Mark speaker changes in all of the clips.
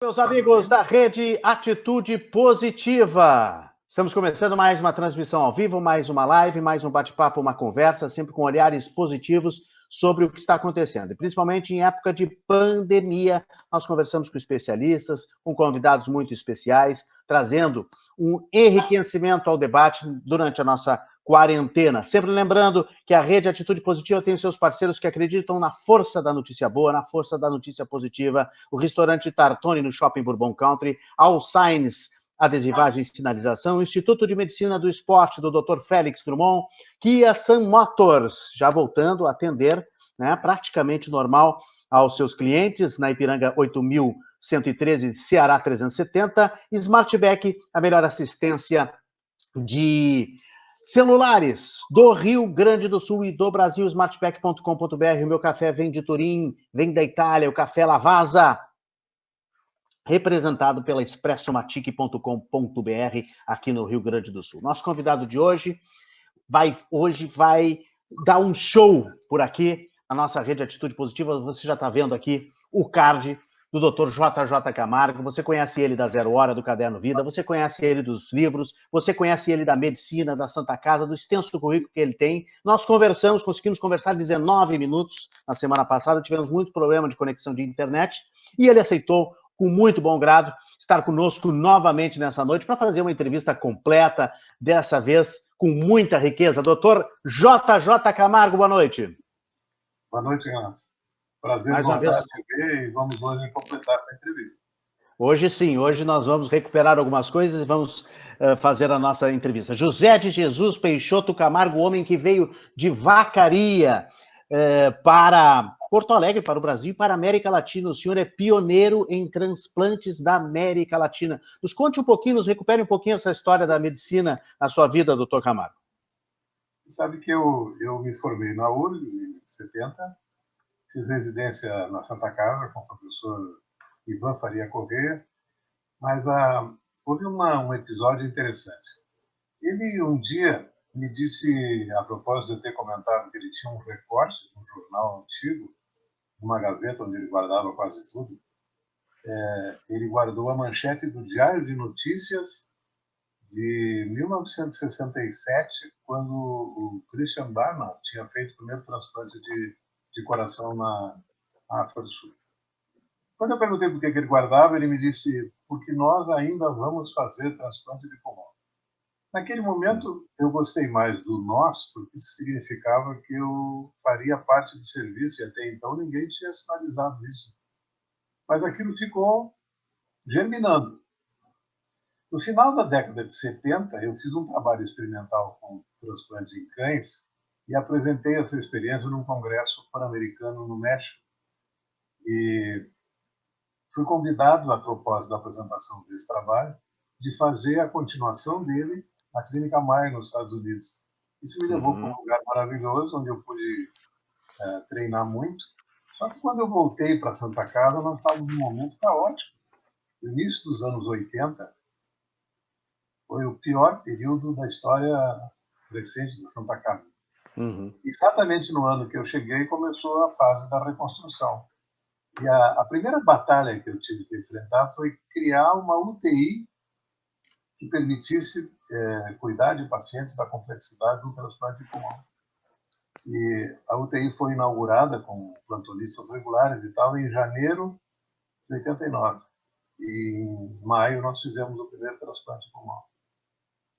Speaker 1: Meus amigos da rede Atitude Positiva, estamos começando mais uma transmissão ao vivo, mais uma live, mais um bate-papo, uma conversa, sempre com olhares positivos sobre o que está acontecendo. E principalmente em época de pandemia, nós conversamos com especialistas, com convidados muito especiais, trazendo um enriquecimento ao debate durante a nossa quarentena. Sempre lembrando que a rede Atitude Positiva tem seus parceiros que acreditam na força da notícia boa, na força da notícia positiva. O restaurante Tartone no Shopping Bourbon Country, Alsigns, adesivagem e sinalização, o Instituto de Medicina do Esporte do Dr. Félix Drummond, Kia Sun Motors, já voltando a atender, né, praticamente normal aos seus clientes, na Ipiranga 8.113, Ceará 370, Smartback, a melhor assistência de celulares do Rio Grande do Sul e do Brasil, smartpack.com.br. O meu café vem de Turim, vem da Itália, o café Lavazza, representado pela expressomatic.com.br aqui no Rio Grande do Sul. Nosso convidado de hoje vai dar um show por aqui, a nossa rede Atitude Positiva. Você já está vendo aqui o card do Dr. JJ Camargo, você conhece ele da Zero Hora, do Caderno Vida, você conhece ele dos livros, você conhece ele da medicina, da Santa Casa, do extenso currículo que ele tem. Nós conversamos, conseguimos conversar 19 minutos na semana passada, tivemos muito problema de conexão de internet, e ele aceitou com muito bom grado estar conosco novamente nessa noite para fazer uma entrevista completa, dessa vez com muita riqueza. Doutor JJ Camargo, boa noite.
Speaker 2: Boa noite, Renato. Prazer
Speaker 1: Mais uma
Speaker 2: voltar
Speaker 1: vez.
Speaker 2: a te ver e vamos hoje completar essa entrevista.
Speaker 1: Hoje sim, hoje nós vamos recuperar algumas coisas e vamos fazer a nossa entrevista. José de Jesus Peixoto Camargo, o homem que veio de Vacaria para Porto Alegre, para o Brasil e para a América Latina. O senhor é pioneiro em transplantes da América Latina. Nos conte um pouquinho, nos recupere um pouquinho essa história da medicina na sua vida, doutor Camargo.
Speaker 2: Você sabe que eu me formei na URGS em 70, fiz residência na Santa Casa com o professor Ivan Faria Corrêa, mas houve um episódio interessante. Ele um dia me disse, a propósito de eu ter comentado que ele tinha um recorte de um jornal antigo, numa gaveta onde ele guardava quase tudo, ele guardou a manchete do Diário de Notícias de 1967, quando o Christian Barnard tinha feito o primeiro transplante de coração na África do Sul. Quando eu perguntei por que ele guardava, ele me disse, porque nós ainda vamos fazer transplante de pulmão. Naquele momento, eu gostei mais do nós, porque isso significava que eu faria parte do serviço, e até então ninguém tinha sinalizado isso. Mas aquilo ficou germinando. No final da década de 70, eu fiz um trabalho experimental com transplante em cães e apresentei essa experiência num congresso pan-americano no México. E fui convidado, a propósito da apresentação desse trabalho, de fazer a continuação dele na Clínica Mayo, nos Estados Unidos. Isso me levou para um lugar maravilhoso, onde eu pude treinar muito. Só que quando eu voltei para Santa Casa, nós estávamos num momento caótico. No início dos anos 80, foi o pior período da história recente da Santa Casa. Exatamente no ano que eu cheguei, começou a fase da reconstrução. E a primeira batalha que eu tive que enfrentar foi criar uma UTI que permitisse cuidar de pacientes da complexidade do transplante de pulmão. E a UTI foi inaugurada com plantonistas regulares e tal em janeiro de 89. E em maio nós fizemos o primeiro transplante de pulmão.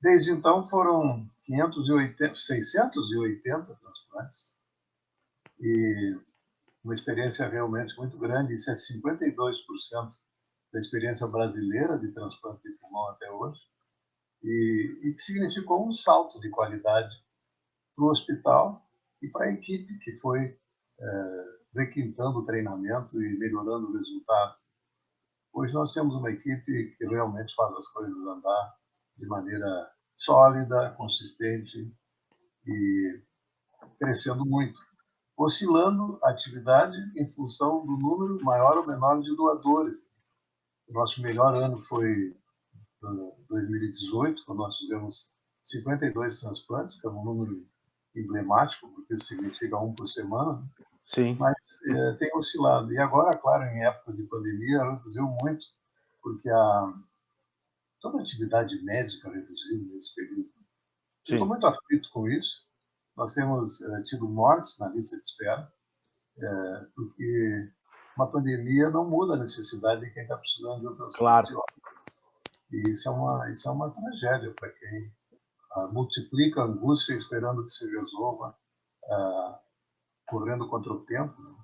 Speaker 2: Desde então foram 680 transplantes e uma experiência realmente muito grande. Isso é 52% da experiência brasileira de transplante de pulmão até hoje e que significou um salto de qualidade para o hospital e para a equipe que foi requintando o treinamento e melhorando o resultado. Hoje nós temos uma equipe que realmente faz as coisas andar de maneira sólida, consistente e crescendo muito, oscilando a atividade em função do número maior ou menor de doadores. O nosso melhor ano foi 2018, quando nós fizemos 52 transplantes, que é um número emblemático, porque isso significa um por semana.
Speaker 1: Sim.
Speaker 2: Mas tem oscilado. E agora, claro, em época de pandemia, reduziu muito, porque toda a atividade médica reduziu nesse período. Eu estou muito aflito com isso. Nós temos tido mortes na lista de espera, porque uma pandemia não muda a necessidade de quem está precisando de outras
Speaker 1: Claro.
Speaker 2: E isso é uma tragédia para quem multiplica a angústia esperando que se resolva, correndo contra o tempo. Né?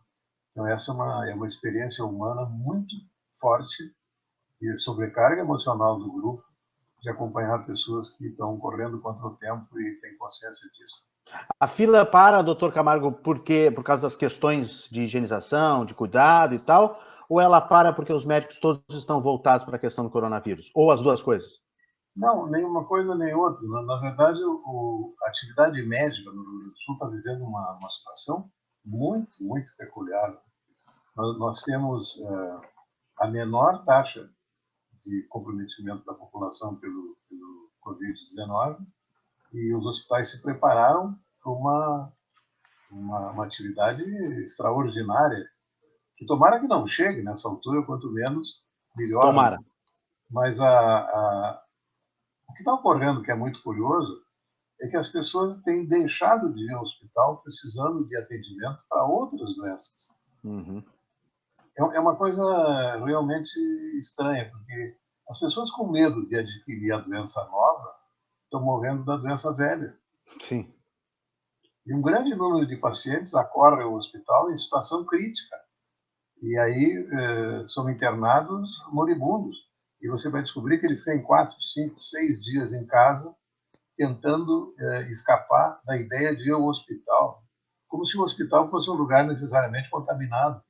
Speaker 2: Então, essa é uma experiência humana muito forte e sobrecarga emocional do grupo de acompanhar pessoas que estão correndo contra o tempo e têm consciência disso.
Speaker 1: A fila para, doutor Camargo, por quê? Por causa das questões de higienização, de cuidado e tal? Ou ela para porque os médicos todos estão voltados para a questão do coronavírus? Ou as duas coisas?
Speaker 2: Não, nenhuma coisa nem outra. Na verdade, a atividade médica no Rio Grande do Sul está vivendo uma situação muito, muito peculiar. Nós temos a menor taxa de comprometimento da população pelo Covid-19 e os hospitais se prepararam para uma atividade extraordinária, que tomara que não chegue nessa altura, quanto menos, melhor.
Speaker 1: Tomara.
Speaker 2: Mas o que está ocorrendo, que é muito curioso, é que as pessoas têm deixado de ir ao hospital precisando de atendimento para outras doenças.
Speaker 1: Uhum.
Speaker 2: É uma coisa realmente estranha, porque as pessoas com medo de adquirir a doença nova estão morrendo da doença velha.
Speaker 1: Sim.
Speaker 2: E um grande número de pacientes acorre ao hospital em situação crítica. E aí são internados moribundos. E você vai descobrir que eles têm 4, 5, 6 dias em casa tentando escapar da ideia de ir ao hospital. Como se o hospital fosse um lugar necessariamente contaminado.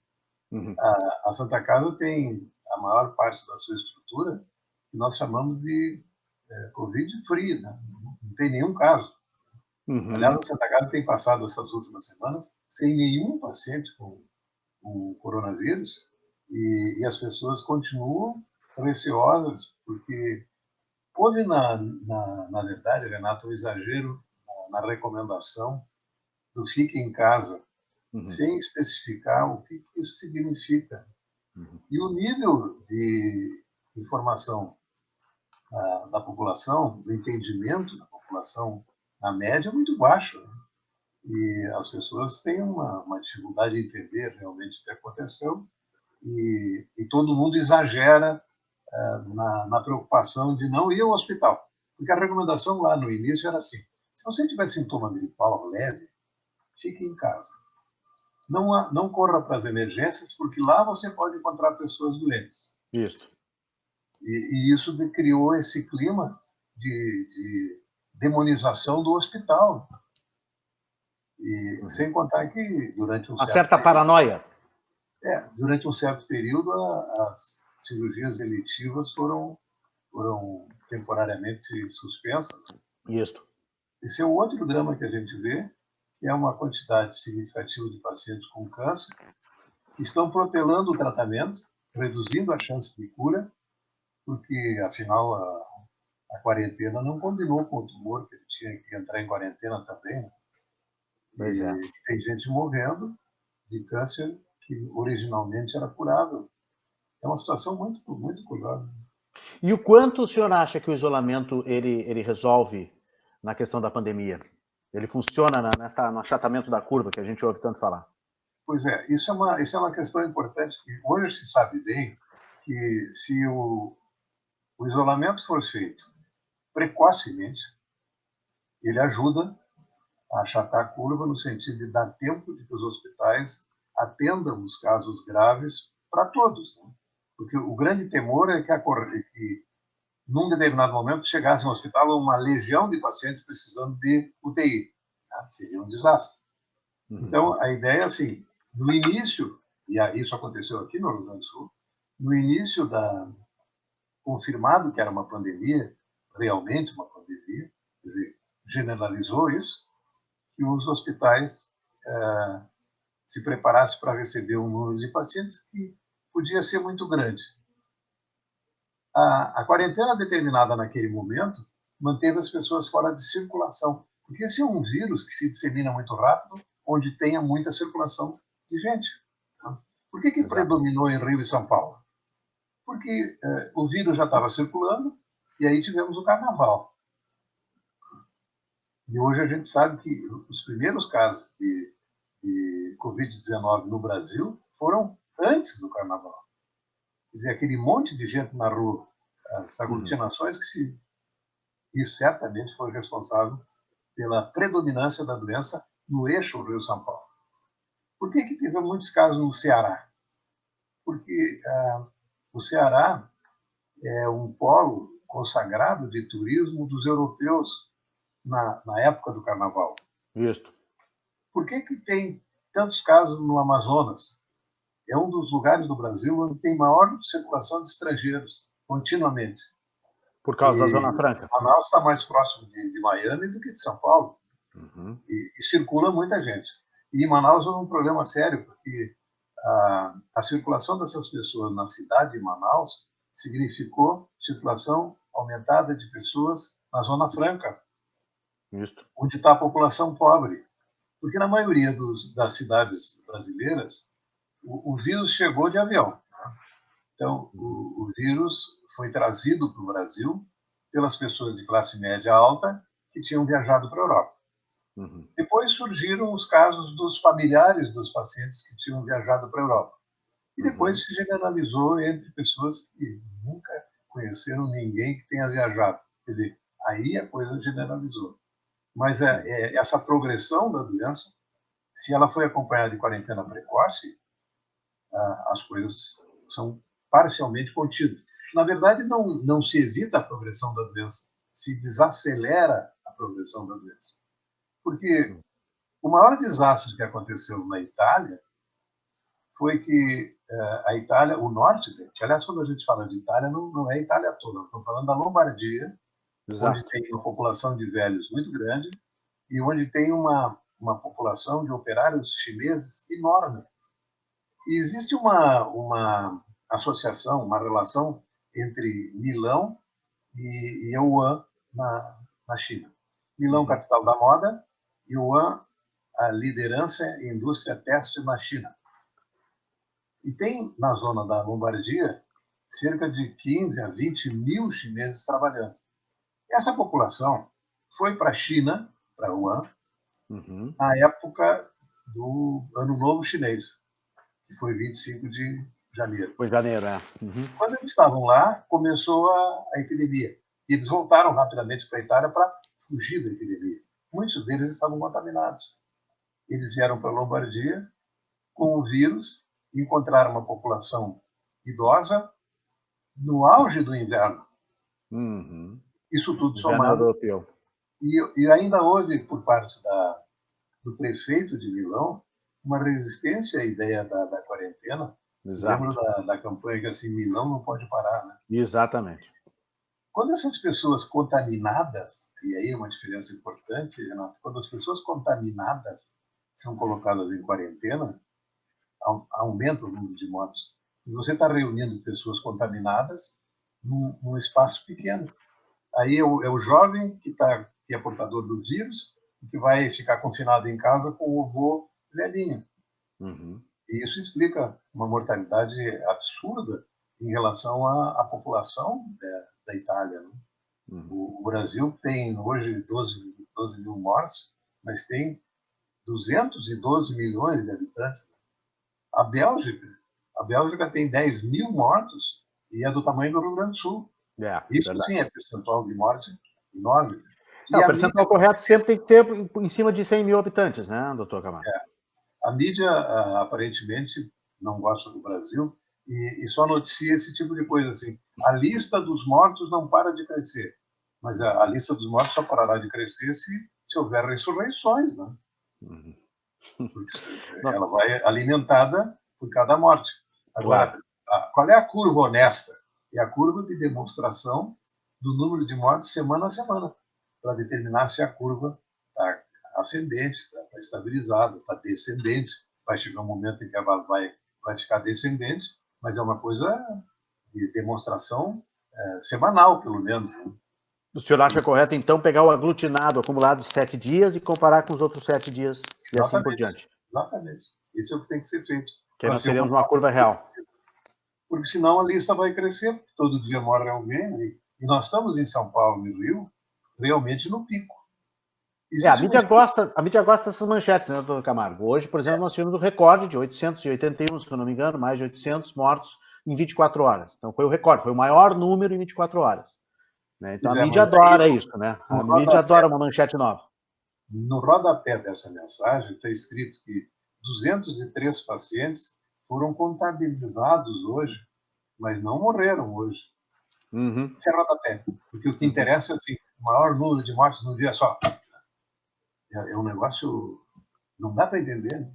Speaker 1: Uhum.
Speaker 2: A Santa Casa tem a maior parte da sua estrutura que nós chamamos de Covid-free, né? Não tem nenhum caso.
Speaker 1: Uhum.
Speaker 2: Aliás, a Santa Casa tem passado essas últimas semanas sem nenhum paciente com coronavírus e as pessoas continuam receosas, porque houve, na verdade, Renato, um exagero na recomendação do fique em casa, sem especificar o que isso significa. E o nível de informação da população, do entendimento da população, na média, é muito baixo. Né? E as pessoas têm uma dificuldade de entender realmente o que aconteceu e todo mundo exagera na preocupação de não ir ao hospital. Porque a recomendação lá no início era assim, se você tiver sintoma gripal leve, fique em casa. Não corra para as emergências, porque lá você pode encontrar pessoas doentes.
Speaker 1: Isso.
Speaker 2: E isso criou esse clima de demonização do hospital. E sem contar que durante
Speaker 1: uma certa paranoia.
Speaker 2: Durante um certo período as cirurgias eletivas foram temporariamente suspensas.
Speaker 1: Isso.
Speaker 2: Esse é o outro drama que a gente vê, que é uma quantidade significativa de pacientes com câncer que estão protelando o tratamento, reduzindo a chance de cura, porque, afinal, a quarentena não combinou com o tumor, que ele tinha que entrar em quarentena também. Né?
Speaker 1: Pois é.
Speaker 2: E tem gente morrendo de câncer que originalmente era curável. É uma situação muito, muito curiosa.
Speaker 1: E o quanto o senhor acha que o isolamento ele resolve na questão da pandemia? Ele funciona no achatamento da curva que a gente ouve tanto falar?
Speaker 2: Pois é, isso é uma questão importante, que hoje se sabe bem que se o isolamento for feito precocemente, ele ajuda a achatar a curva no sentido de dar tempo de que os hospitais atendam os casos graves para todos. Né? Porque o grande temor é que num determinado momento, chegasse no hospital uma legião de pacientes precisando de UTI. Né? Seria um desastre. Então, a ideia é assim, no início, e isso aconteceu aqui no Rio Grande do Sul, no início confirmado que era uma pandemia, realmente uma pandemia, quer dizer, generalizou isso, que os hospitais se preparassem para receber um número de pacientes que podia ser muito grande. A quarentena determinada naquele momento manteve as pessoas fora de circulação, porque esse é um vírus que se dissemina muito rápido, onde tenha muita circulação de gente. Por que predominou em Rio e São Paulo? Porque o vírus já estava circulando e aí tivemos o carnaval. E hoje a gente sabe que os primeiros casos de Covid-19 no Brasil foram antes do carnaval. Quer dizer, aquele monte de gente na rua, as aglutinações isso certamente foi responsável pela predominância da doença no eixo Rio-São Paulo. Por que teve muitos casos no Ceará? Porque o Ceará é um polo consagrado de turismo dos europeus na época do carnaval.
Speaker 1: Isso.
Speaker 2: Por que tem tantos casos no Amazonas? É um dos lugares do Brasil onde tem maior circulação de estrangeiros, continuamente.
Speaker 1: Por causa da Zona Franca.
Speaker 2: Manaus está mais próximo de Miami do que de São Paulo.
Speaker 1: Uhum.
Speaker 2: E circula muita gente. E em Manaus é um problema sério, porque a circulação dessas pessoas na cidade de Manaus significou circulação aumentada de pessoas na Zona Franca,
Speaker 1: Isso.
Speaker 2: onde está a população pobre. Porque na maioria das cidades brasileiras, o vírus chegou de avião. Né? Então, o vírus foi trazido para o Brasil pelas pessoas de classe média alta que tinham viajado para a Europa.
Speaker 1: Uhum.
Speaker 2: Depois surgiram os casos dos familiares dos pacientes que tinham viajado para a Europa. E depois se generalizou entre pessoas que nunca conheceram ninguém que tenha viajado. Quer dizer, aí a coisa generalizou. Mas essa progressão da doença, se ela foi acompanhada de quarentena precoce, as coisas são parcialmente contidas. Na verdade, não se evita a progressão da doença, se desacelera a progressão da doença. Porque o maior desastre que aconteceu na Itália foi que a Itália, o norte, que aliás, quando a gente fala de Itália, não é a Itália toda, nós estamos falando da Lombardia,
Speaker 1: Exato.
Speaker 2: onde tem uma população de velhos muito grande e onde tem uma população de operários chineses enorme. E existe uma associação, uma relação entre Milão e Wuhan, na China. Milão, capital da moda, e Wuhan, a liderança em indústria têxtil na China. E tem, na zona da Lombardia, cerca de 15 a 20 mil chineses trabalhando. Essa população foi para a China, para Wuhan, na época do Ano Novo Chinês, que foi 25 de janeiro.
Speaker 1: Foi janeiro, é.
Speaker 2: Quando eles estavam lá, começou a epidemia. E eles voltaram rapidamente para a Itália para fugir da epidemia. Muitos deles estavam contaminados. Eles vieram para a Lombardia com o vírus, encontraram uma população idosa no auge do inverno. Isso tudo somado.
Speaker 1: Europeu.
Speaker 2: E ainda houve, por parte do prefeito de Milão, uma resistência à ideia da quarentena. Você lembra da campanha que assim, Milão não pode parar, né?
Speaker 1: Exatamente.
Speaker 2: Quando essas pessoas contaminadas, e aí é uma diferença importante, Renato, quando as pessoas contaminadas são colocadas em quarentena, aumenta o número de mortes. E você está reunindo pessoas contaminadas num espaço pequeno. Aí é o jovem que é portador do vírus e que vai ficar confinado em casa com o avô velhinho. E isso explica uma mortalidade absurda em relação à população da Itália. Né? O Brasil tem hoje 12 mil mortos, mas tem 212 milhões de habitantes. A Bélgica tem 10 mil mortos e é do tamanho do Rio Grande do Sul. Isso
Speaker 1: verdade.
Speaker 2: sim é percentual de morte enorme.
Speaker 1: O percentual correto sempre tem que ser em cima de 100 mil habitantes, né, doutor Camargo?
Speaker 2: A mídia, aparentemente, não gosta do Brasil e só noticia esse tipo de coisa. Assim. A lista dos mortos não para de crescer, mas a lista dos mortos só parará de crescer se houver ressurreições. Né? Ela vai alimentada por cada morte. Agora, qual é a curva honesta? É a curva de demonstração do número de mortes semana a semana, para determinar se a curva está ascendente, está estabilizada, está descendente. Vai chegar um momento em que ela vai ficar descendente, mas é uma coisa de demonstração semanal, pelo menos. Né?
Speaker 1: O senhor acha correto, então, pegar o aglutinado acumulado de 7 dias e comparar com os outros 7 dias e assim por diante?
Speaker 2: Exatamente. Isso é o que tem que ser feito.
Speaker 1: Que aí nós teremos uma curva real.
Speaker 2: porque senão a lista vai crescer, todo dia morre alguém, né? E nós estamos em São Paulo e no Rio, realmente no pico.
Speaker 1: A
Speaker 2: Existe uma
Speaker 1: mídia gosta dessas manchetes, né, doutor Camargo? Hoje, por exemplo, nós tivemos o recorde de 881, se eu não me engano, mais de 800 mortos em 24 horas. Então, foi o recorde, foi o maior número em 24 horas. Né? Então, a mídia
Speaker 2: mas aí,
Speaker 1: adora isso, né?
Speaker 2: no
Speaker 1: A mídia
Speaker 2: rodapé,
Speaker 1: adora uma manchete nova.
Speaker 2: no rodapé dessa mensagem está escrito que 203 pacientes foram contabilizados hoje, mas não morreram hoje.
Speaker 1: Uhum.
Speaker 2: Isso é rodapé, porque o que interessa é assim, o maior número de mortes num dia só. É um negócio, não dá para entender, né?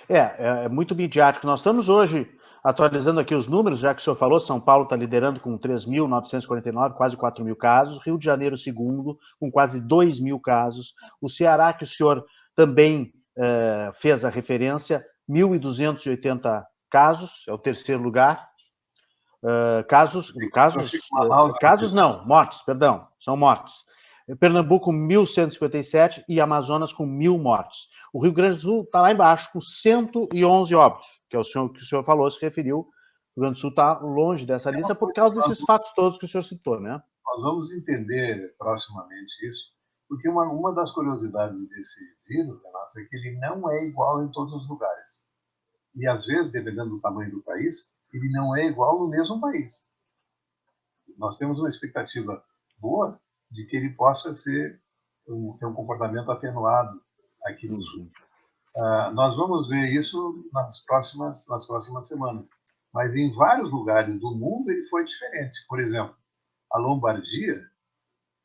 Speaker 1: É muito midiático. Nós estamos hoje atualizando aqui os números, já que o senhor falou, São Paulo está liderando com 3.949, quase 4.000 casos, Rio de Janeiro segundo, com quase 2.000 casos, o Ceará, que o senhor também fez a referência, 1.280 casos, é o terceiro lugar. Casos não, mortos, perdão, são mortos. Pernambuco, 1.157 e Amazonas com 1.000 mortos. O Rio Grande do Sul está lá embaixo com 111 óbitos, que é o senhor, que o senhor falou, se referiu. O Rio Grande do Sul está longe dessa lista por causa desses fatos todos que o senhor citou, né?
Speaker 2: Nós vamos entender proximamente isso, porque uma das curiosidades desse vírus, Renato, é que ele não é igual em todos os lugares. E, às vezes, dependendo do tamanho do país, ele não é igual no mesmo país. Nós temos uma expectativa boa de que ele possa ter um comportamento atenuado aqui no Sul. Nós vamos ver isso nas próximas semanas. Mas em vários lugares do mundo ele foi diferente. Por exemplo, a Lombardia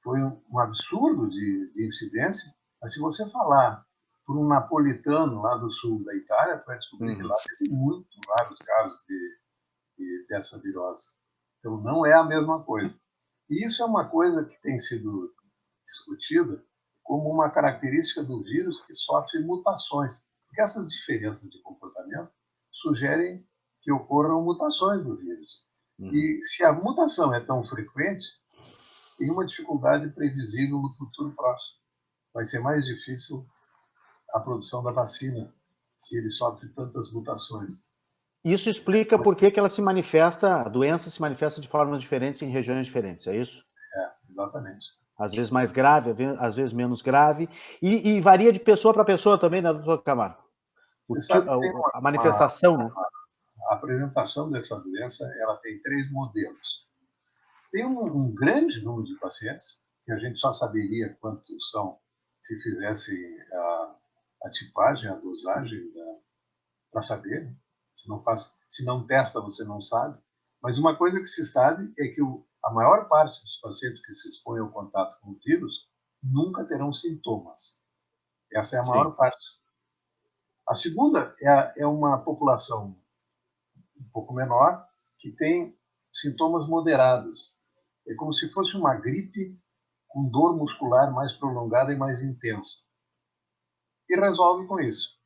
Speaker 2: foi um absurdo de incidência, mas se você falar por um napolitano lá do sul da Itália, vai descobrir que lá teve vários casos dessa virose. Então, não é a mesma coisa. E isso é uma coisa que tem sido discutida como uma característica do vírus que sofre mutações. Porque essas diferenças de comportamento sugerem que ocorram mutações do vírus. E se a mutação é tão frequente, tem uma dificuldade previsível no futuro próximo. Vai ser mais difícil a produção da vacina se ele sofre tantas mutações.
Speaker 1: Isso explica por que ela se manifesta, a doença se manifesta de formas diferentes em regiões diferentes, é isso?
Speaker 2: Exatamente.
Speaker 1: Às vezes mais grave, às vezes menos grave, e varia de pessoa para pessoa também, né, doutor Camargo?
Speaker 2: Você sabe que tem
Speaker 1: A manifestação, né?
Speaker 2: A apresentação dessa doença, ela tem 3 modelos. Tem um grande número de pacientes, que a gente só saberia quantos são se fizesse a tipagem, a dosagem, para saber. Se não testa, você não sabe. Mas uma coisa que se sabe é que a maior parte dos pacientes que se expõem ao contato com o vírus nunca terão sintomas. Essa é a maior parte. A segunda é uma população um pouco menor que tem sintomas moderados. É como se fosse uma gripe com dor muscular mais prolongada e mais intensa. E resolve com isso.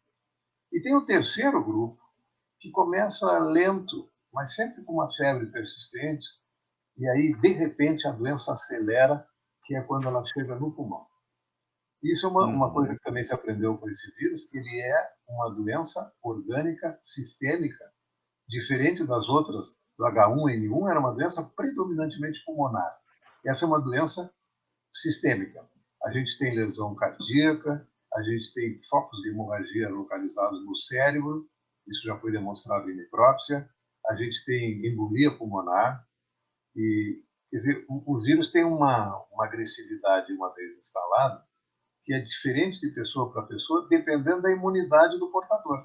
Speaker 2: E tem o terceiro grupo, que começa lento, mas sempre com uma febre persistente, e aí, de repente, a doença acelera, que é quando ela chega no pulmão. Isso é uma coisa que também se aprendeu com esse vírus, que ele é uma doença orgânica sistêmica, diferente das outras, do H1N1, era uma doença predominantemente pulmonar. Essa é uma doença sistêmica. A gente tem lesão cardíaca, a gente tem focos de hemorragia localizados no cérebro, isso já foi demonstrado em necrópsia, a gente tem embolia pulmonar, e, quer dizer, o vírus tem uma agressividade, uma vez instalado, que é diferente de pessoa para pessoa, dependendo da imunidade do portador.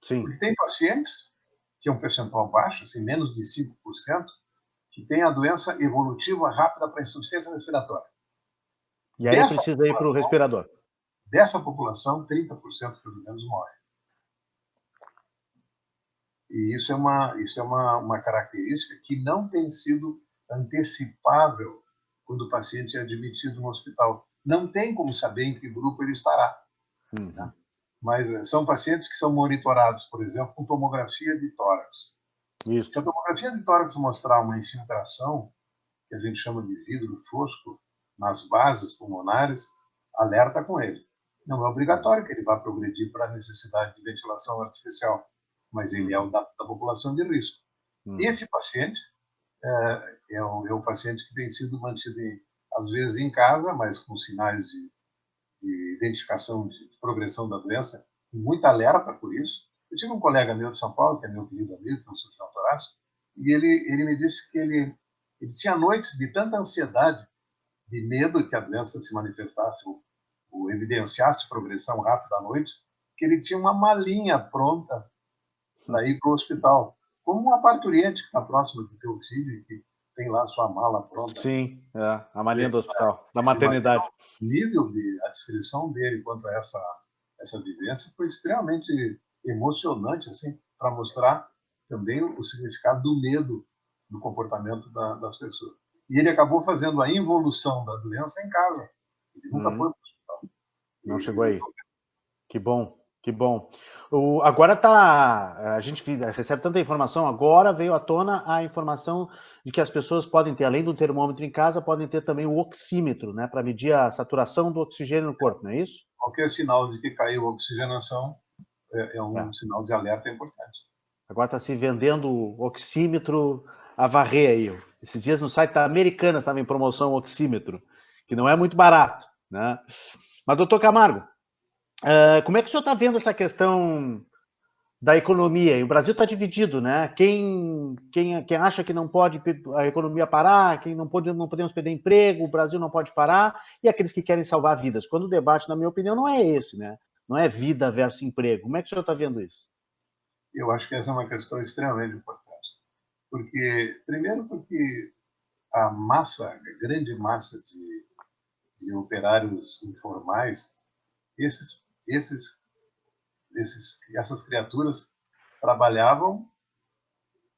Speaker 1: Sim.
Speaker 2: Porque tem pacientes, que é um percentual baixo, assim, menos de 5%, que tem a doença evolutiva rápida para insuficiência respiratória.
Speaker 1: E aí precisa ir para o respirador.
Speaker 2: Dessa população, 30% pelo menos morre. E isso é uma característica que não tem sido antecipável quando o paciente é admitido no hospital. Não tem como saber em que grupo ele estará. Né? Mas são pacientes que são monitorados, por exemplo, com tomografia de tórax.
Speaker 1: Isso.
Speaker 2: Se a tomografia de tórax mostrar uma infiltração, que a gente chama de vidro fosco, nas bases pulmonares, alerta com ele. Não é obrigatório que ele vá progredir para a necessidade de ventilação artificial, mas ele é o da população de risco. Esse paciente é o paciente que tem sido mantido, às vezes, em casa, mas com sinais de identificação de progressão da doença, muito alerta por isso. Eu tive um colega meu de São Paulo, que é meu querido amigo, que é um cirurgião torácico, e ele me disse que ele tinha noites de tanta ansiedade, de medo que a doença se manifestasse ou evidenciasse progressão rápida à noite, que ele tinha uma malinha pronta para ir para o hospital, como uma parturiente que está próxima de teu filho e que tem lá sua mala pronta.
Speaker 1: Sim, a malinha do hospital, da maternidade.
Speaker 2: O nível a descrição dele quanto a essa vivência foi extremamente emocionante, assim, para mostrar também o significado do medo no comportamento das pessoas. E ele acabou fazendo a involução da doença em casa. Ele nunca foi para o hospital.
Speaker 1: Não chegou aí. Que bom, que bom. Agora a gente recebe tanta informação, agora veio à tona a informação de que as pessoas podem ter, além do termômetro em casa, podem ter também o oxímetro, né, para medir a saturação do oxigênio no corpo, não é isso?
Speaker 2: Qualquer sinal de que caiu a oxigenação é um sinal de alerta importante.
Speaker 1: Agora está se vendendo o oxímetro a varrer aí. Esses dias no site da Americanas estava em promoção o oxímetro, que não é muito barato, né? Mas, doutor Camargo, como é que o senhor está vendo essa questão da economia? E o Brasil está dividido, né? Quem acha que não pode a economia parar, quem não podemos perder emprego, o Brasil não pode parar, e aqueles que querem salvar vidas. Quando o debate, na minha opinião, não é esse, né? Não é vida versus emprego. Como é que o senhor está vendo isso?
Speaker 2: Eu acho que essa é uma questão extremamente importante. Primeiro porque a grande massa de operários informais, essas criaturas trabalhavam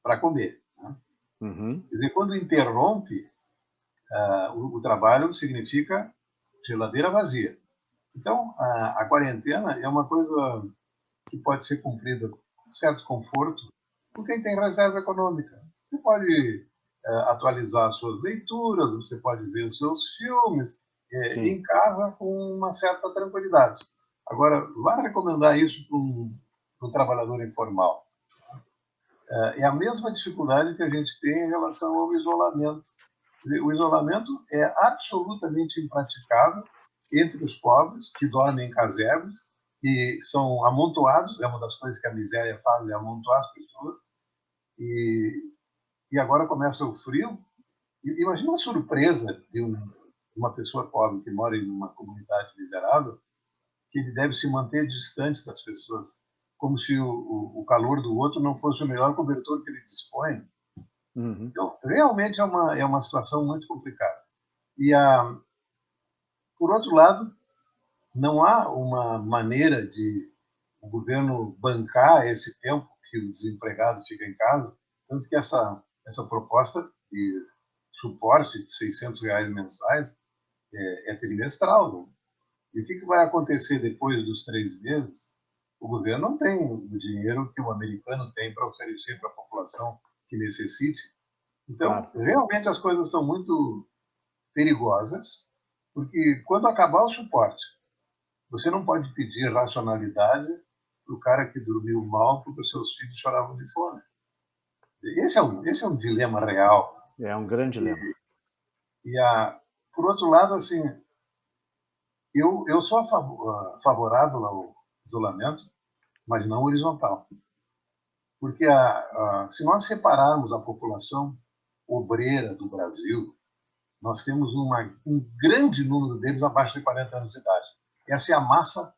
Speaker 2: para comer. Né? Quer dizer, quando interrompe, o trabalho significa geladeira vazia. Então, a quarentena é uma coisa que pode ser cumprida com certo conforto por quem tem reserva econômica. Você pode atualizar as suas leituras, você pode ver os seus filmes em casa com uma certa tranquilidade. Agora, vai recomendar isso para um trabalhador informal. É a mesma dificuldade que a gente tem em relação ao isolamento. O isolamento é absolutamente impraticável entre os pobres, que dormem em casebres, e são amontoados, é uma das coisas que a miséria faz, é amontoar as pessoas, e agora começa o frio. Imagina a surpresa de uma pessoa pobre que mora em uma comunidade miserável, que ele deve se manter distante das pessoas, como se o calor do outro não fosse o melhor cobertor que ele dispõe. Então, realmente é uma situação muito complicada. Por outro lado, não há uma maneira de o governo bancar esse tempo que o desempregado fica em casa, tanto que essa proposta de suporte de R$ 600 mensais é trimestral. Né? E o que vai acontecer depois dos 3 meses? O governo não tem o dinheiro que o americano tem para oferecer para a população que necessite. Então, realmente as coisas estão muito perigosas, porque quando acabar o suporte, você não pode pedir racionalidade para o cara que dormiu mal porque os seus filhos choravam de fome. Esse é um dilema real.
Speaker 1: É um grande dilema.
Speaker 2: Por outro lado, assim, eu sou favorável ao isolamento, mas não horizontal. Porque se nós separarmos a população obreira do Brasil, nós temos um grande número deles abaixo de 40 anos de idade. Essa é a massa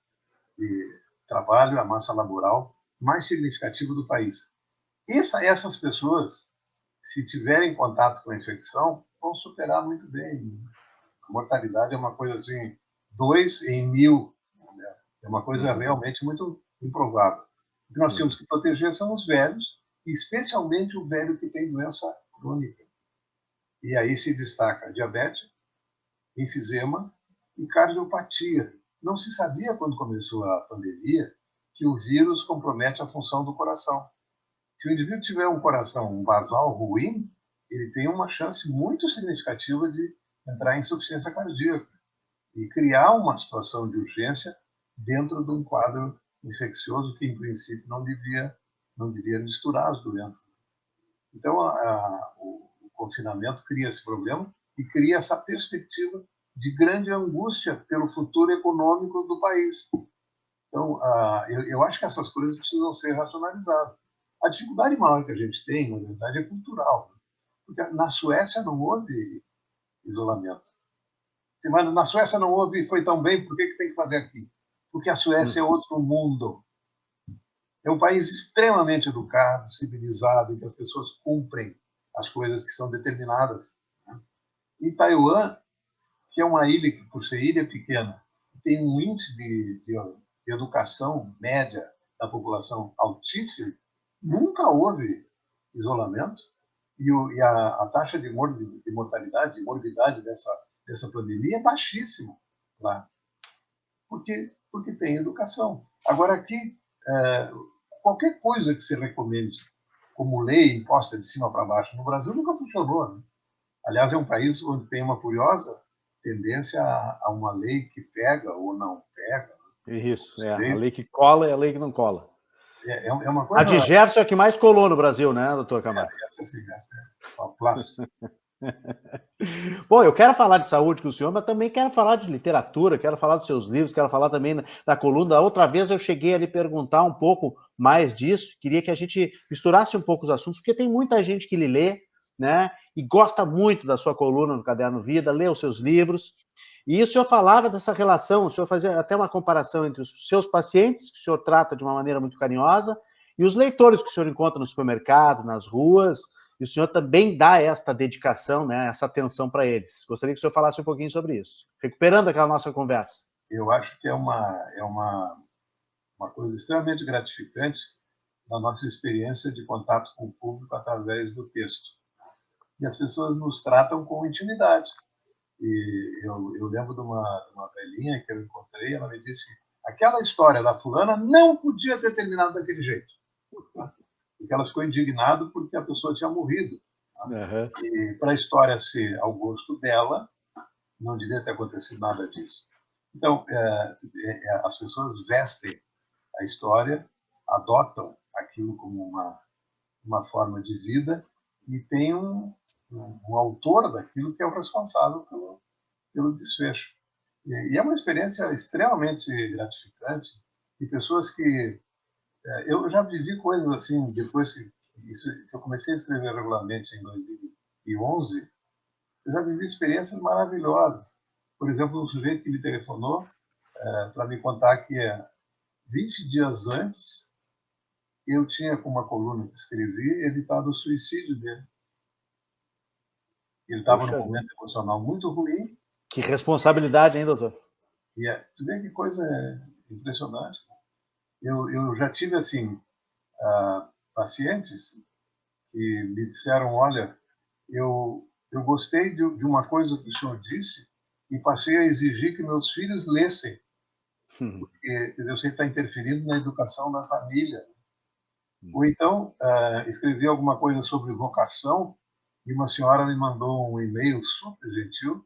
Speaker 2: de trabalho, a massa laboral mais significativa do país. Essas pessoas, se tiverem contato com a infecção, vão superar muito bem. A mortalidade é uma coisa assim, 2 em 1000. Né? É uma coisa realmente muito improvável. O que nós temos que proteger são os velhos, e especialmente o velho que tem doença crônica. E aí se destaca diabetes, enfisema e cardiopatia. Não se sabia, quando começou a pandemia, que o vírus compromete a função do coração. Se o indivíduo tiver um coração, um basal ruim, ele tem uma chance muito significativa de entrar em insuficiência cardíaca e criar uma situação de urgência dentro de um quadro infeccioso que, em princípio, não devia misturar as doenças. Então, o confinamento cria esse problema e cria essa perspectiva de grande angústia pelo futuro econômico do país. Então, eu acho que essas coisas precisam ser racionalizadas. A dificuldade maior que a gente tem, na verdade, é cultural. Porque na Suécia não houve isolamento. Mas na Suécia não houve e foi tão bem, por que tem que fazer aqui? Porque a Suécia é outro mundo. É um país extremamente educado, civilizado, em que as pessoas cumprem as coisas que são determinadas. Em Taiwan, que é uma ilha que, por ser ilha pequena, tem um índice de educação média da população altíssimo, nunca houve isolamento e a taxa de mortalidade, de morbidade dessa pandemia é baixíssima lá, porque tem educação. Agora aqui, qualquer coisa que se recomende como lei imposta de cima para baixo no Brasil nunca funcionou, né? Aliás, é um país onde tem uma curiosa tendência a uma lei que pega ou não pega.
Speaker 1: Isso, a lei que cola é a lei que não cola.
Speaker 2: É uma
Speaker 1: A
Speaker 2: coisa...
Speaker 1: de Gerson é a que mais colou no Brasil, né, doutor Camargo?
Speaker 2: Essa é o clássico.
Speaker 1: Bom, eu quero falar de saúde com o senhor, mas também quero falar de literatura, quero falar dos seus livros, quero falar também da coluna. Da outra vez eu cheguei a lhe perguntar um pouco mais disso, queria que a gente misturasse um pouco os assuntos, porque tem muita gente que lhe lê, né, e gosta muito da sua coluna no Caderno Vida, lê os seus livros, e o senhor falava dessa relação, o senhor fazia até uma comparação entre os seus pacientes, que o senhor trata de uma maneira muito carinhosa, e os leitores que o senhor encontra no supermercado, nas ruas, e o senhor também dá esta dedicação, né, essa atenção para eles. Gostaria que o senhor falasse um pouquinho sobre isso, recuperando aquela nossa conversa.
Speaker 2: Eu acho que é uma coisa extremamente gratificante na nossa experiência de contato com o público através do texto. E as pessoas nos tratam com intimidade. E eu lembro de uma velhinha que eu encontrei, ela me disse: aquela história da fulana não podia ter terminado daquele jeito. Porque ela ficou indignada porque a pessoa tinha morrido.
Speaker 1: Uhum.
Speaker 2: E para a história ser ao gosto dela, não devia ter acontecido nada disso. Então, as pessoas vestem a história, adotam aquilo como uma forma de vida e tem um autor daquilo que é o responsável pelo desfecho. E é uma experiência extremamente gratificante de pessoas que... eu já vivi coisas assim, depois que eu comecei a escrever regularmente em 2011, eu já vivi experiências maravilhosas. Por exemplo, um sujeito que me telefonou para me contar que 20 dias antes eu tinha, com uma coluna que escrevi, evitado o suicídio dele. Ele estava num momento emocional muito ruim.
Speaker 1: Que responsabilidade, hein, doutor?
Speaker 2: E tu vê que coisa impressionante. Eu já tive, assim, pacientes que me disseram: olha, eu gostei de uma coisa que o senhor disse e passei a exigir que meus filhos lessem, porque eu sei que está interferindo na educação da família. Ou então, escrevi alguma coisa sobre vocação e uma senhora me mandou um e-mail super gentil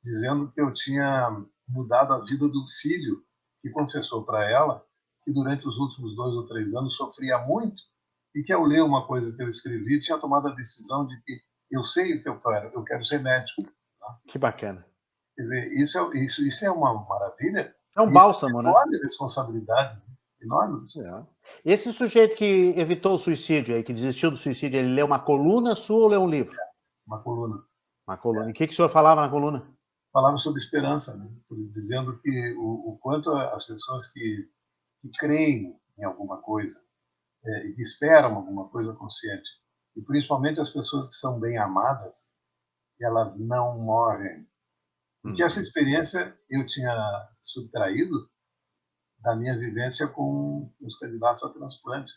Speaker 2: dizendo que eu tinha mudado a vida do filho, que confessou para ela que durante os últimos 2 ou 3 anos sofria muito e que ao ler uma coisa que eu escrevi tinha tomado a decisão de que eu sei o que eu quero ser médico. Tá?
Speaker 1: Que bacana.
Speaker 2: Quer dizer, isso é uma maravilha.
Speaker 1: É um
Speaker 2: E isso é
Speaker 1: bálsamo,
Speaker 2: uma
Speaker 1: né?
Speaker 2: enorme responsabilidade. Enorme responsabilidade.
Speaker 1: Esse sujeito que evitou o suicídio aí, que desistiu do suicídio, ele leu uma coluna sua ou leu um livro?
Speaker 2: Uma coluna.
Speaker 1: Uma coluna. E o que o senhor falava na coluna?
Speaker 2: Falava sobre esperança, né? Dizendo que o quanto as pessoas que creem em alguma coisa e que esperam alguma coisa consciente, e principalmente as pessoas que são bem amadas, elas não morrem. Porque essa experiência eu tinha subtraído da minha vivência com os candidatos a transplante.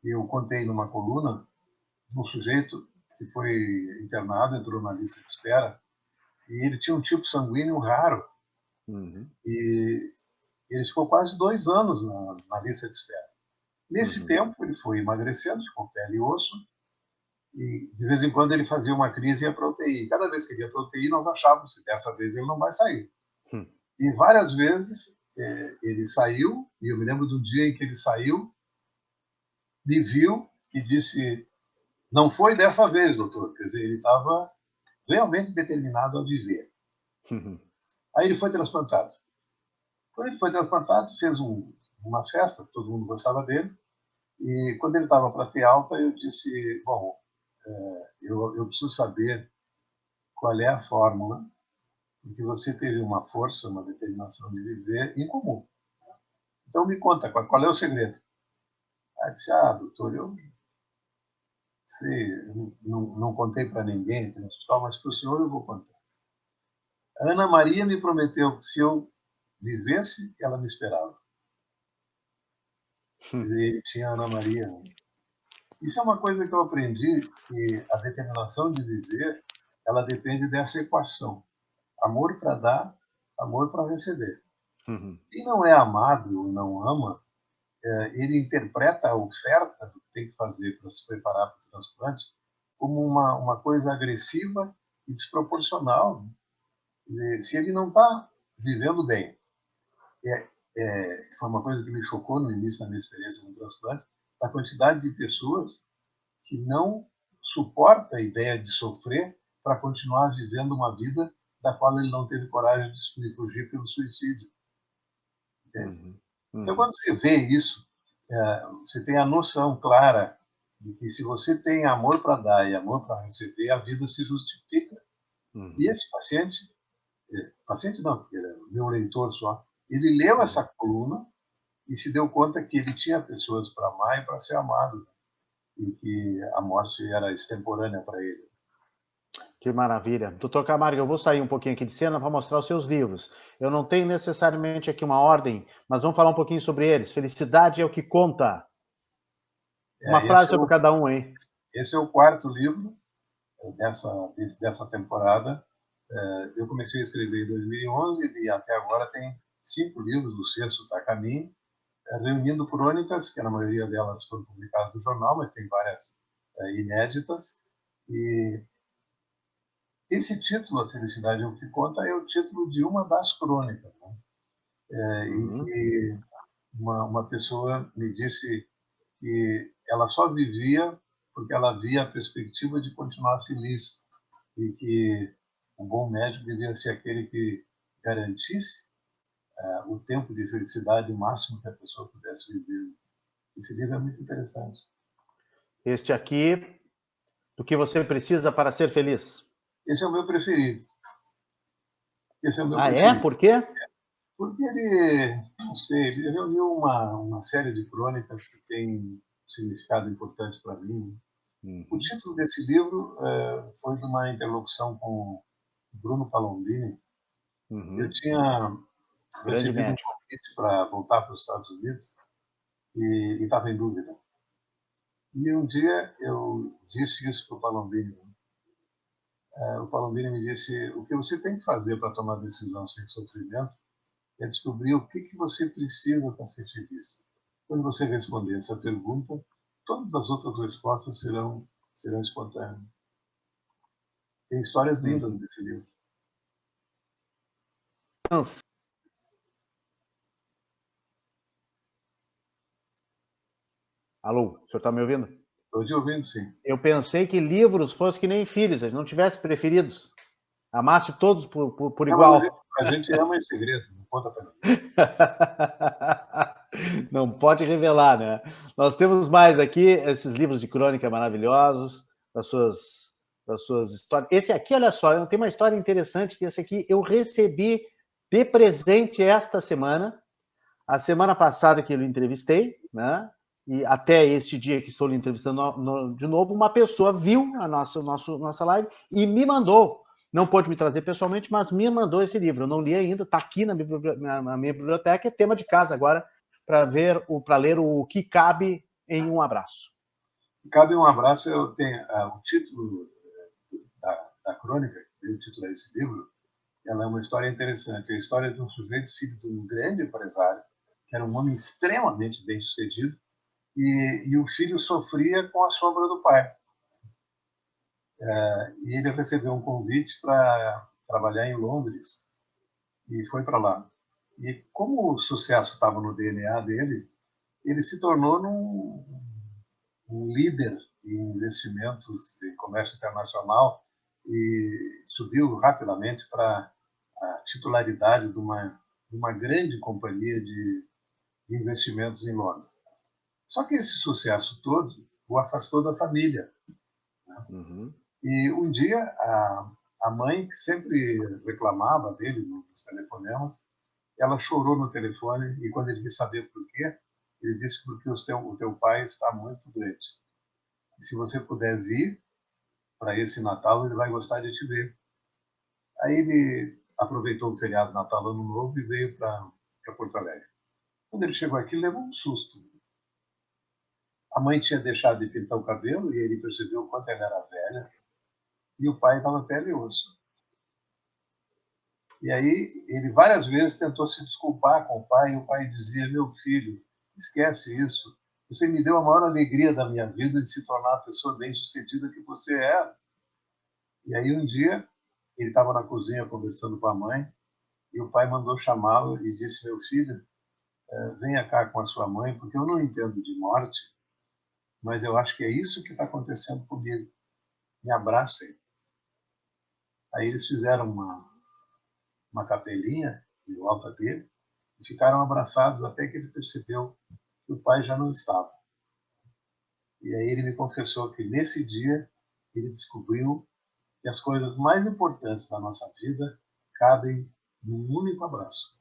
Speaker 2: Eu contei numa coluna de um sujeito que foi internado, entrou na lista de espera, e ele tinha um tipo sanguíneo raro. E ele ficou quase 2 anos na lista de espera. Nesse tempo, ele foi emagrecendo, ficou pele e osso, e de vez em quando ele fazia uma crise e ia para a UTI. Cada vez que ele ia para a UTI, nós achávamos que dessa vez ele não vai sair. E várias vezes ele saiu, e eu me lembro do dia em que ele saiu, me viu e disse: Não foi dessa vez, doutor. Quer dizer, ele estava realmente determinado a viver. Aí ele foi transplantado. Quando ele foi transplantado, fez uma festa, todo mundo gostava dele. E quando ele estava para ter alta, eu disse, bom, eu preciso saber qual é a fórmula em que você teve uma força, uma determinação de viver incomum. Então me conta, qual é o segredo? Aí eu disse, doutor, eu sei, não contei para ninguém no hospital, mas para o senhor eu vou contar. A Ana Maria me prometeu que se eu vivesse, ela me esperava. Ele tinha a Ana Maria. Isso é uma coisa que eu aprendi, que a determinação de viver, ela depende dessa equação. Amor para dar, amor para receber. Quem não é amado ou não ama, ele interpreta a oferta do que tem que fazer para se preparar para o transplante como uma coisa agressiva e desproporcional. Se ele não está vivendo bem, foi uma coisa que me chocou no início da minha experiência com transplante, a quantidade de pessoas que não suporta a ideia de sofrer para continuar vivendo uma vida da qual ele não teve coragem de fugir pelo suicídio. Então, quando você vê isso, você tem a noção clara de que se você tem amor para dar e amor para receber, a vida se justifica. E esse paciente não, porque ele é meu leitor só, ele leu essa coluna e se deu conta que ele tinha pessoas para amar e para ser amado, e que a morte era extemporânea para ele.
Speaker 1: Que maravilha. Doutor Camargo, eu vou sair um pouquinho aqui de cena para mostrar os seus livros. Eu não tenho necessariamente aqui uma ordem, mas vamos falar um pouquinho sobre eles. Felicidade é o que conta. Uma frase sobre cada um, hein?
Speaker 2: Esse é o quarto livro dessa temporada. Eu comecei a escrever em 2011 e até agora tem 5 livros, o sexto está a caminho, reunindo crônicas, que na maioria delas foram publicadas no jornal, mas tem várias inéditas. E esse título, A Felicidade é o que Conta, é o título de uma das crônicas, né? Em que uma pessoa me disse que ela só vivia porque ela via a perspectiva de continuar feliz e que um bom médico devia ser aquele que garantisse o tempo de felicidade máximo que a pessoa pudesse viver. Esse livro é muito interessante.
Speaker 1: Este aqui, do que você precisa para ser feliz.
Speaker 2: Esse é o meu preferido. Esse é o meu
Speaker 1: preferido. É? Por quê?
Speaker 2: Porque ele, não sei, ele reuniu uma série de crônicas que tem um significado importante para mim. O título desse livro foi de uma interlocução com Bruno Palombini. Eu tinha recebido um convite para voltar para os Estados Unidos e estava em dúvida. E um dia eu disse isso para o Palombini. O Palombini me disse: o que você tem que fazer para tomar decisão sem sofrimento é descobrir o que você precisa para ser feliz. Quando você responder essa pergunta, todas as outras respostas serão espontâneas. Tem histórias lindas nesse livro.
Speaker 1: Alô, o senhor está me ouvindo?
Speaker 2: Estou te ouvindo, sim.
Speaker 1: Eu pensei que livros fossem que nem filhos, a gente não tivesse preferidos. Amasse todos por igual.
Speaker 2: A gente ama em segredo, não conta para ninguém.
Speaker 1: Não pode revelar, né? Nós temos mais aqui esses livros de crônica maravilhosos, das suas histórias. Esse aqui, olha só, tem uma história interessante, que esse aqui eu recebi de presente esta semana. A semana passada que eu entrevistei, né? E até este dia que estou lhe entrevistando de novo, uma pessoa viu a nossa live e me mandou. Não pôde me trazer pessoalmente, mas me mandou esse livro. Eu não li ainda, está aqui na minha biblioteca, é tema de casa agora, para ler o que cabe em um abraço.
Speaker 2: Cabe um abraço, eu tenho o título da crônica, que o título desse livro, ela é uma história interessante. É a história de um sujeito, filho de um grande empresário, que era um homem extremamente bem-sucedido, e o filho sofria com a sombra do pai. E ele recebeu um convite para trabalhar em Londres e foi para lá. E como o sucesso estava no DNA dele, ele se tornou um líder em investimentos em comércio internacional e subiu rapidamente para a titularidade de uma grande companhia de investimentos em Londres. Só que esse sucesso todo o afastou da família.
Speaker 1: Uhum.
Speaker 2: E um dia a mãe, que sempre reclamava dele nos telefonemas, ela chorou no telefone e quando ele quis saber por quê, ele disse porque o teu pai está muito doente. E se você puder vir para esse Natal, ele vai gostar de te ver. Aí ele aproveitou o feriado Natal, Ano Novo e veio para Porto Alegre. Quando ele chegou aqui, levou um susto. A mãe tinha deixado de pintar o cabelo e ele percebeu o quanto ela era velha e o pai estava pele e osso. E aí ele várias vezes tentou se desculpar com o pai e o pai dizia: meu filho, esquece isso. Você me deu a maior alegria da minha vida de se tornar a pessoa bem-sucedida que você é. E aí um dia ele estava na cozinha conversando com a mãe e o pai mandou chamá-lo e disse: meu filho, venha cá com a sua mãe, porque eu não entendo de morte, mas eu acho que é isso que está acontecendo comigo. Me abracem. Aí eles fizeram uma capelinha em volta dele e ficaram abraçados até que ele percebeu que o pai já não estava. E aí ele me confessou que nesse dia ele descobriu que as coisas mais importantes da nossa vida cabem num único abraço.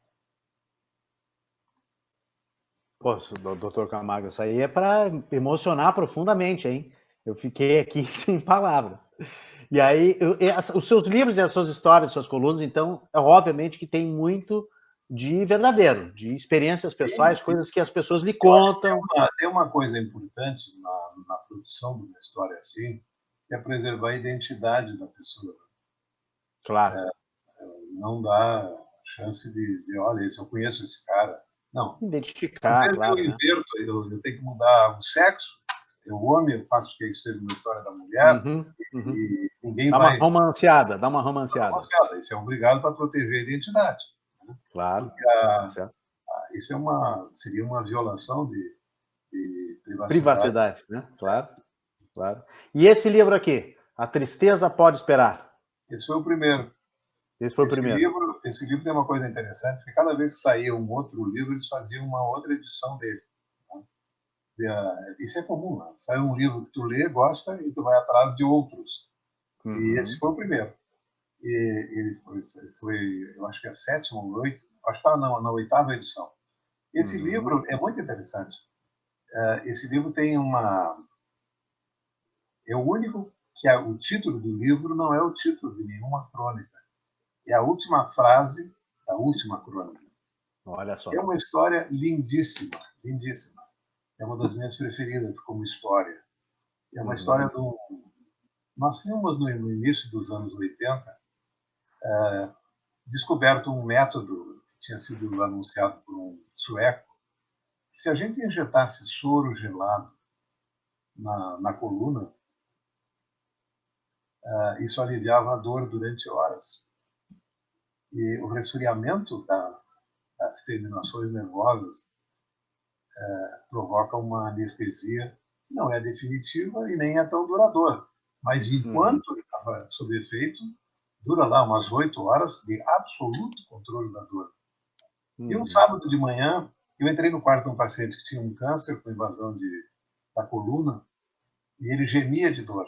Speaker 1: Pô, doutor Camargo, isso aí é para emocionar profundamente, hein? Eu fiquei aqui sem palavras. E aí, os seus livros e as suas histórias, suas colunas, então, obviamente que tem muito de verdadeiro, de experiências pessoais, coisas que as pessoas lhe contam.
Speaker 2: Tem uma coisa importante na produção de uma história assim, que é preservar a identidade da pessoa.
Speaker 1: Claro.
Speaker 2: Não dá chance de dizer, olha, eu conheço esse cara. Não. Às
Speaker 1: Identificar,
Speaker 2: vezes eu
Speaker 1: claro, né?
Speaker 2: inverto, eu tenho que mudar o sexo, o homem, eu faço que isso seja uma história da mulher,
Speaker 1: Uhum, uhum.
Speaker 2: e ninguém
Speaker 1: Dá uma
Speaker 2: vai...
Speaker 1: romanceada, dá uma romanceada.
Speaker 2: Isso é obrigado para proteger a identidade. Né?
Speaker 1: Claro,
Speaker 2: Porque
Speaker 1: tá certo.
Speaker 2: isso seria uma violação de privacidade.
Speaker 1: Privacidade, né? Claro, claro. E esse livro aqui, A Tristeza Pode Esperar.
Speaker 2: Esse foi o primeiro.
Speaker 1: Esse foi o primeiro.
Speaker 2: Esse livro tem uma coisa interessante, porque cada vez que saía um outro livro, eles faziam uma outra edição dele. Né? Isso é comum, né? Sai um livro que tu lê, gosta, e tu vai atrás de outros. E esse
Speaker 1: Uhum.
Speaker 2: foi o primeiro. E ele foi, eu acho que é a sétima ou oito, acho que está na oitava edição. Esse livro é muito interessante. Esse livro tem é o único que o título do livro não é o título de nenhuma crônica. É a última frase da última crônica.
Speaker 1: Olha só.
Speaker 2: É uma história lindíssima, lindíssima. É uma das minhas preferidas como história. É uma história do... Nós tínhamos, no início dos anos 80, descoberto um método que tinha sido anunciado por um sueco, que se a gente injetasse soro gelado na coluna, isso aliviava a dor durante horas. E o resfriamento das terminações nervosas provoca uma anestesia que não é definitiva e nem é tão duradoura. Mas enquanto ele estava sob efeito, dura lá umas 8 horas de absoluto controle da dor. E um sábado de manhã, eu entrei no quarto de um paciente que tinha um câncer com invasão da coluna e ele gemia de dor.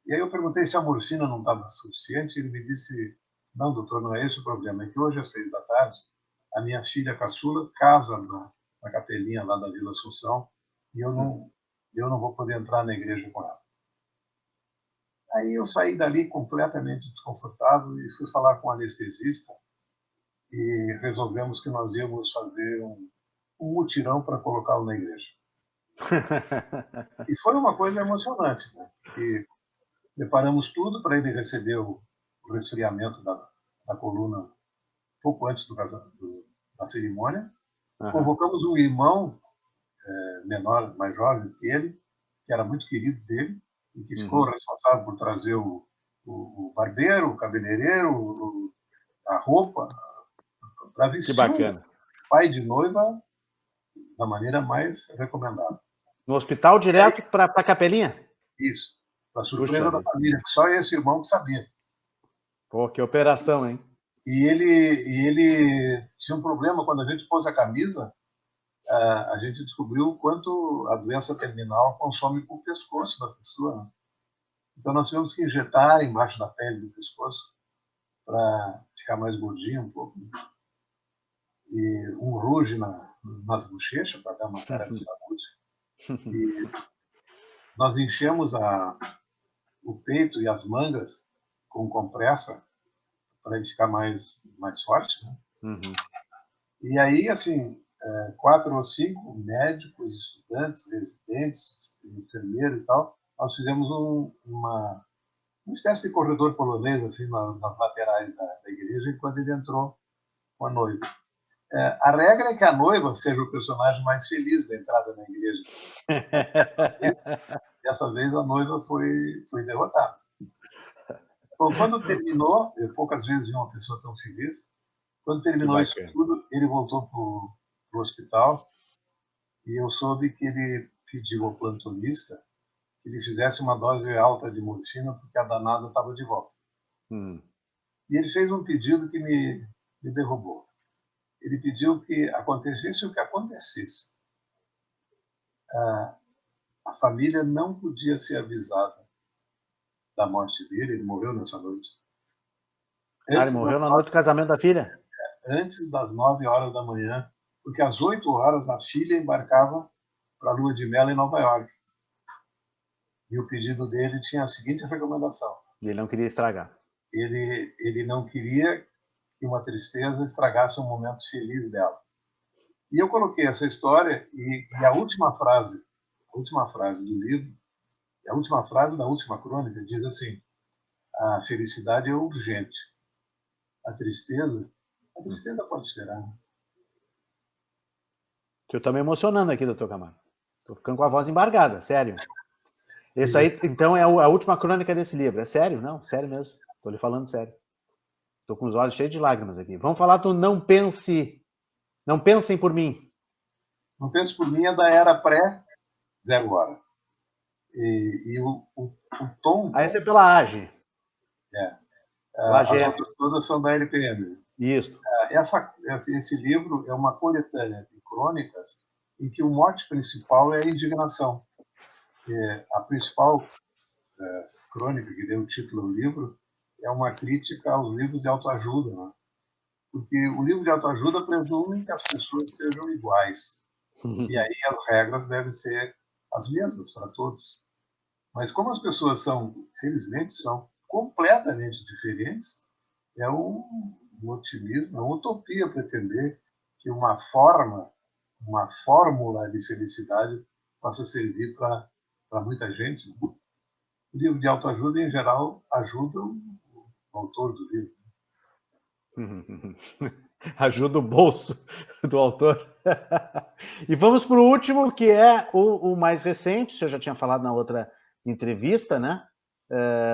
Speaker 2: E aí eu perguntei se a morfina não estava suficiente e ele me disse, não, doutor, não é esse o problema, é que hoje às 6 da tarde a minha filha caçula casa na capelinha lá da Vila Assunção e eu não vou poder entrar na igreja com ela. Aí eu saí dali completamente desconfortável e fui falar com o anestesista e resolvemos que nós íamos fazer um mutirão para colocá-lo na igreja. E foi uma coisa emocionante, né? E preparamos tudo para ele receber o resfriamento da coluna pouco antes da cerimônia. Convocamos um irmão menor, mais jovem que ele, que era muito querido dele, e que ficou responsável por trazer o barbeiro, o cabeleireiro, a roupa, para vestir o pai de noiva da maneira mais recomendada.
Speaker 1: No hospital, direto para a capelinha?
Speaker 2: Isso. Para surpresa
Speaker 1: Puxa
Speaker 2: da
Speaker 1: vida.
Speaker 2: família, que só esse irmão que sabia.
Speaker 1: Pô, que operação, hein?
Speaker 2: E ele tinha um problema quando a gente pôs a camisa, a gente descobriu o quanto a doença terminal consome o pescoço da pessoa, né? Então nós tivemos que injetar embaixo da pele do pescoço para ficar mais gordinho um pouco. E um rouge nas bochechas para dar uma cara de saúde. E nós enchemos o peito e as mangas com compressa para ele ficar mais forte, né?
Speaker 1: Uhum.
Speaker 2: E aí, assim, 4 ou 5 médicos, estudantes, residentes, enfermeiros e tal, nós fizemos uma espécie de corredor polonês, assim, nas laterais da igreja, enquanto ele entrou com a noiva. A regra é que a noiva seja o personagem mais feliz da entrada na igreja. Dessa vez a noiva foi derrotada. Bom, quando terminou, eu poucas vezes vi uma pessoa tão feliz. Quando
Speaker 1: Que
Speaker 2: terminou isso
Speaker 1: bacana.
Speaker 2: tudo, ele voltou para o hospital e eu soube que ele pediu ao plantonista que ele fizesse uma dose alta de morfina porque a danada estava de volta. E ele fez um pedido que me derrubou. Ele pediu que acontecesse o que acontecesse. A família não podia ser avisada da morte dele, ele morreu nessa noite.
Speaker 1: Ele morreu na noite do casamento da filha?
Speaker 2: Antes das 9 horas da manhã, porque às 8 horas a filha embarcava para a lua de mel em Nova York. E o pedido dele tinha a seguinte recomendação.
Speaker 1: E ele não queria estragar.
Speaker 2: Ele não queria que uma tristeza estragasse um momento feliz dela. E eu coloquei essa história e a última frase do livro, a última frase da última crônica diz assim: a felicidade é urgente. A tristeza pode esperar.
Speaker 1: Eu tô me emocionando aqui, doutor Camargo. Tô ficando com a voz embargada, sério. Isso aí, então, é a última crônica desse livro. É sério? Não, sério mesmo. Tô lhe falando sério. Tô com os olhos cheios de lágrimas aqui. Vamos falar do Não Pensem por Mim.
Speaker 2: Não Pense por Mim é da era pré-Zero Hora. E o tom...
Speaker 1: Esse é pela AGE.
Speaker 2: As outras todas são da LPM.
Speaker 1: Isso.
Speaker 2: Esse livro é uma coletânea de crônicas em que o mote principal é a indignação. A principal crônica que deu o título ao livro é uma crítica aos livros de autoajuda, né? Porque o livro de autoajuda presume que as pessoas sejam iguais. E aí as regras devem ser as mesmas para todos. Mas como as pessoas felizmente, são completamente diferentes, é um otimismo, é uma utopia pretender que uma fórmula de felicidade possa servir para muita gente. O livro de autoajuda, em geral, ajuda o autor do livro.
Speaker 1: Ajuda o bolso do autor. E vamos para o último, que é o mais recente. O senhor já tinha falado na outra entrevista, né?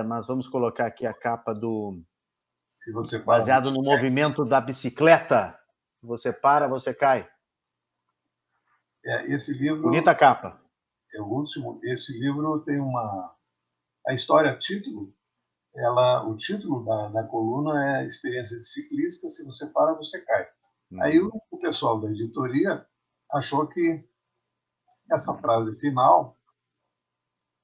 Speaker 1: Mas vamos colocar aqui a capa do...
Speaker 2: Se você
Speaker 1: baseado no movimento da bicicleta. Se você para, você cai.
Speaker 2: Esse livro...
Speaker 1: Bonita capa.
Speaker 2: É o último. Esse livro tem a história, título... o título da coluna é Experiência de Ciclista, se você para, você cai. Aí o pessoal da editoria achou que essa frase final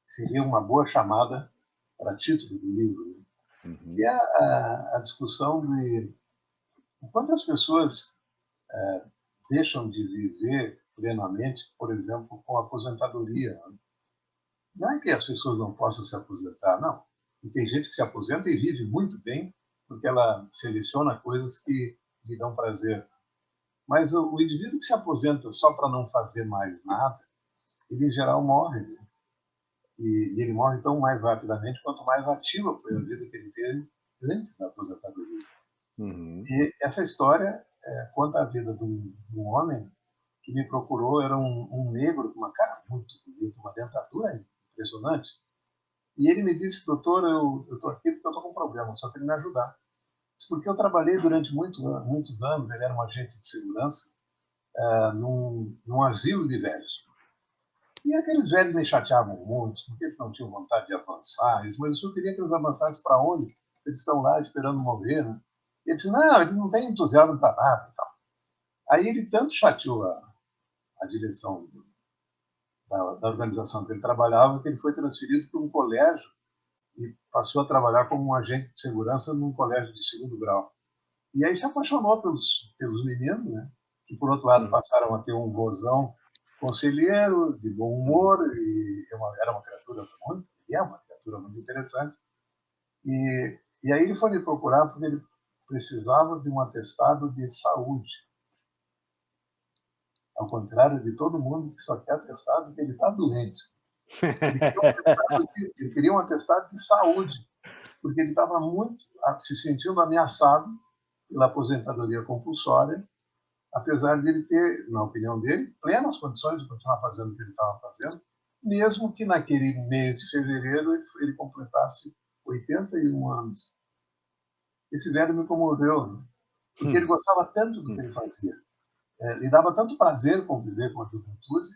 Speaker 2: seria uma boa chamada para título do livro. E é a discussão de quantas pessoas deixam de viver plenamente, por exemplo, com a aposentadoria. Não é que as pessoas não possam se aposentar, não. E tem gente que se aposenta e vive muito bem, porque ela seleciona coisas que lhe dão prazer. Mas o indivíduo que se aposenta só para não fazer mais nada, ele, em geral, morre. Né? E ele morre tão mais rapidamente quanto mais ativa foi a vida que ele teve antes da aposentadoria. E essa história conta a vida de um homem que me procurou, era um negro com uma cara muito bonita, uma dentadura impressionante. E ele me disse: doutor, eu estou aqui porque eu estou com um problema, só tem que me ajudar. Porque eu trabalhei durante muitos anos, ele era um agente de segurança, num asilo de velhos. E aqueles velhos me chateavam muito, porque eles não tinham vontade de avançar, mas eu só queria que eles avançassem para onde? Eles estão lá esperando morrer, né? Ele disse, não, ele não tem entusiasmo para nada e tal. Aí ele tanto chateou a direção da organização que ele trabalhava que ele foi transferido para um colégio e passou a trabalhar como um agente de segurança num colégio de segundo grau. E aí se apaixonou pelos meninos, né? Que, por outro lado, passaram a ter um vozão conselheiro, de bom humor, e era uma criatura muito, e é uma criatura muito interessante. E aí ele foi me procurar porque ele precisava de um atestado de saúde. Ao contrário de todo mundo que só quer atestado que ele está doente. Ele queria um atestado de saúde, porque ele estava muito se sentindo ameaçado pela aposentadoria compulsória, apesar de ele ter, na opinião dele, plenas condições de continuar fazendo o que ele estava fazendo, mesmo que naquele mês de fevereiro ele completasse 81 anos. Esse velho me comoveu, né? Porque ele gostava tanto do que ele fazia. Lhe dava tanto prazer conviver com a juventude,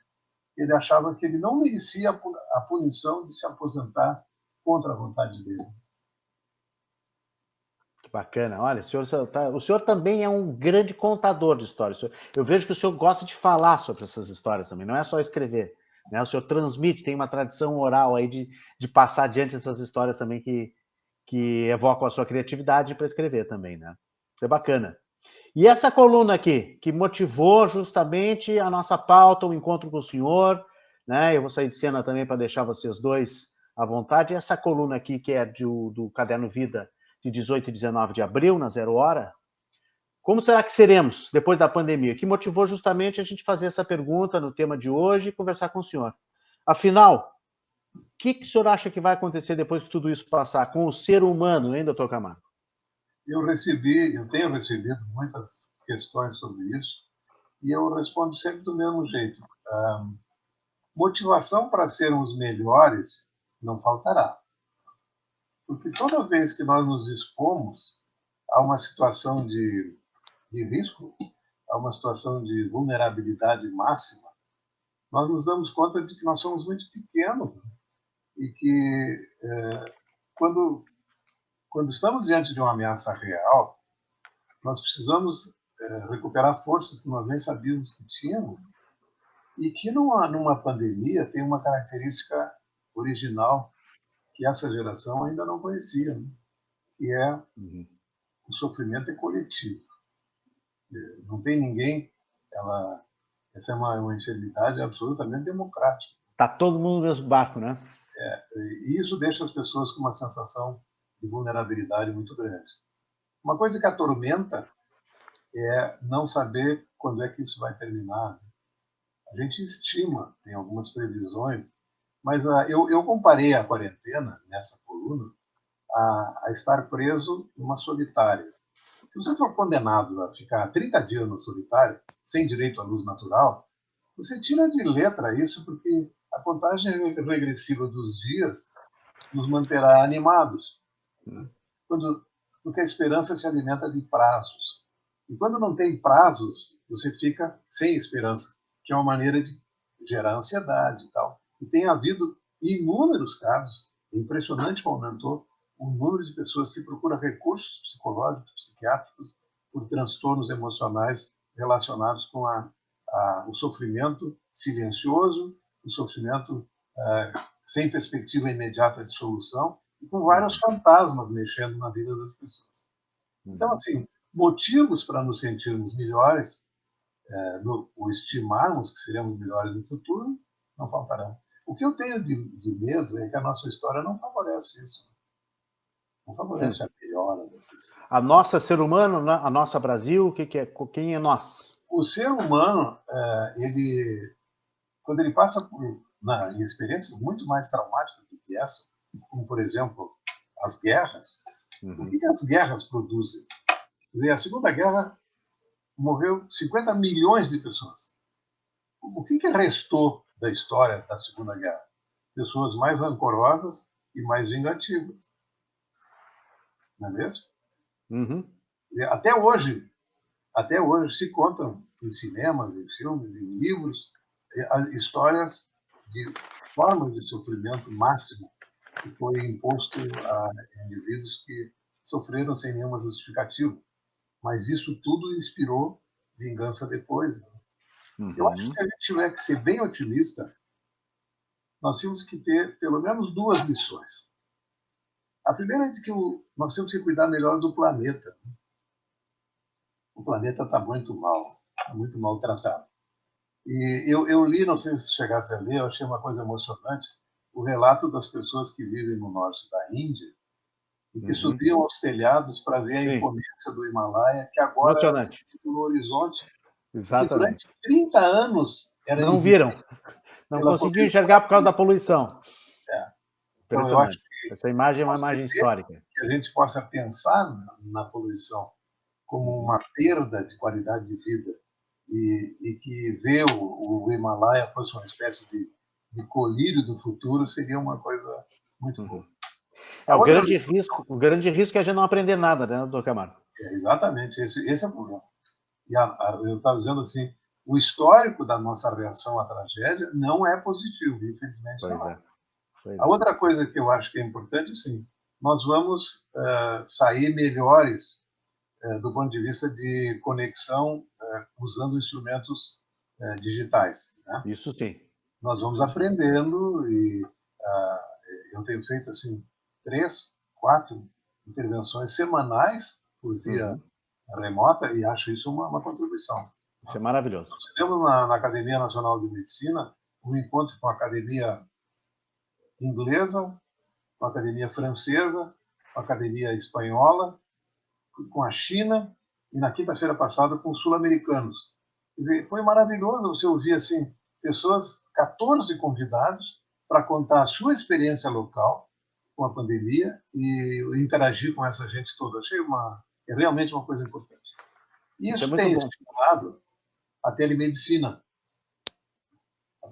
Speaker 2: ele achava que ele não merecia a punição de se aposentar contra a vontade dele.
Speaker 1: Bacana. Olha, o senhor também é um grande contador de histórias. Eu vejo que o senhor gosta de falar sobre essas histórias também, não é só escrever. Né? O senhor transmite, tem uma tradição oral aí de passar adiante essas histórias também que evocam a sua criatividade para escrever também, né? Isso é bacana. E essa coluna aqui, que motivou justamente a nossa pauta, o encontro com o senhor, né? Eu vou sair de cena também para deixar vocês dois à vontade. Essa coluna aqui, que é do Caderno Vida, de 18 e 19 de abril, na 0 Hora. Como será que seremos depois da pandemia? Que motivou justamente a gente fazer essa pergunta no tema de hoje e conversar com o senhor. Afinal, o que o senhor acha que vai acontecer depois que tudo isso passar com o ser humano, hein, doutor Camargo?
Speaker 2: Eu tenho recebido muitas questões sobre isso e eu respondo sempre do mesmo jeito. Motivação para sermos melhores não faltará. Porque toda vez que nós nos expomos a uma situação de risco, a uma situação de vulnerabilidade máxima, nós nos damos conta de que nós somos muito pequenos e que quando estamos diante de uma ameaça real, nós precisamos recuperar forças que nós nem sabíamos que tínhamos e que numa pandemia tem uma característica original que essa geração ainda não conhecia, né? Que é o sofrimento é coletivo. Não tem ninguém, essa é uma enfermidade absolutamente democrática.
Speaker 1: Tá todo mundo no mesmo barco, né?
Speaker 2: E isso deixa as pessoas com uma sensação de vulnerabilidade muito grande. Uma coisa que atormenta é não saber quando é que isso vai terminar. A gente estima, tem algumas previsões, mas eu comparei a quarentena, nessa coluna, a estar preso numa solitária. Se você for condenado a ficar 30 dias no solitário, sem direito à luz natural, você tira de letra isso, porque a contagem regressiva dos dias nos manterá animados. Porque a esperança se alimenta de prazos. E quando não tem prazos, você fica sem esperança, que é uma maneira de gerar ansiedade e tal. E tem havido inúmeros casos, é impressionante como aumentou o número de pessoas que procuram recursos psicológicos, psiquiátricos, por transtornos emocionais relacionados com o sofrimento silencioso, o sofrimento sem perspectiva imediata de solução, e com vários fantasmas mexendo na vida das pessoas. Então, assim, motivos para nos sentirmos melhores, ou estimarmos que seremos melhores no futuro, não faltarão. O que eu tenho de medo é que a nossa história não favorece isso. Não favorece a melhora das pessoas.
Speaker 1: A nossa ser humano, a nossa Brasil, quem é nós?
Speaker 2: O ser humano, quando ele passa em experiências muito mais traumáticas do que essa, como, por exemplo, as guerras, o que as guerras produzem? A Segunda Guerra morreu 50 milhões de pessoas. O que restou da história da Segunda Guerra? Pessoas mais rancorosas e mais vingativas. Não é mesmo? Até hoje se contam em cinemas, em filmes, em livros, histórias de formas de sofrimento máximo que foi imposto a indivíduos que sofreram sem nenhuma justificativa. Mas isso tudo inspirou vingança depois. Eu acho que se a gente tiver que ser bem otimista, nós temos que ter pelo menos duas lições. A primeira é de que nós temos que cuidar melhor do planeta. O planeta está muito mal tratado. E eu li, não sei se chegasse a ler, eu achei uma coisa emocionante, o relato das pessoas que vivem no norte da Índia e que subiam aos telhados para ver a imponência do Himalaia, que agora
Speaker 1: Emocionante.
Speaker 2: no horizonte,
Speaker 1: Exatamente.
Speaker 2: que durante 30 anos era
Speaker 1: não viram, não conseguiam enxergar por causa da poluição.
Speaker 2: Então, eu acho que
Speaker 1: essa imagem é uma imagem histórica.
Speaker 2: Que a gente possa pensar na poluição como uma perda de qualidade de vida e que ver o Himalaia fosse uma espécie de colírio do futuro seria uma coisa muito boa.
Speaker 1: O grande risco é a gente não aprender nada, né, doutor Camargo?
Speaker 2: Exatamente, esse é o problema. E eu estava dizendo assim, o histórico da nossa reação à tragédia não é positivo, infelizmente não é. A outra coisa que eu acho que é importante, sim, nós vamos sair melhores do ponto de vista de conexão usando instrumentos digitais. Né?
Speaker 1: Isso sim.
Speaker 2: Nós vamos aprendendo e eu tenho feito assim 3, 4 intervenções semanais por via remota e acho isso uma contribuição.
Speaker 1: Isso é maravilhoso.
Speaker 2: Nós fizemos na Academia Nacional de Medicina um encontro com a Academia Inglesa, com a Academia Francesa, com a Academia Espanhola, com a China e na quinta-feira passada com os sul-americanos. Foi maravilhoso você ouvir assim pessoas, 14 convidados, para contar a sua experiência local com a pandemia e interagir com essa gente toda. Achei realmente uma coisa importante. Isso tem estimulado a telemedicina. A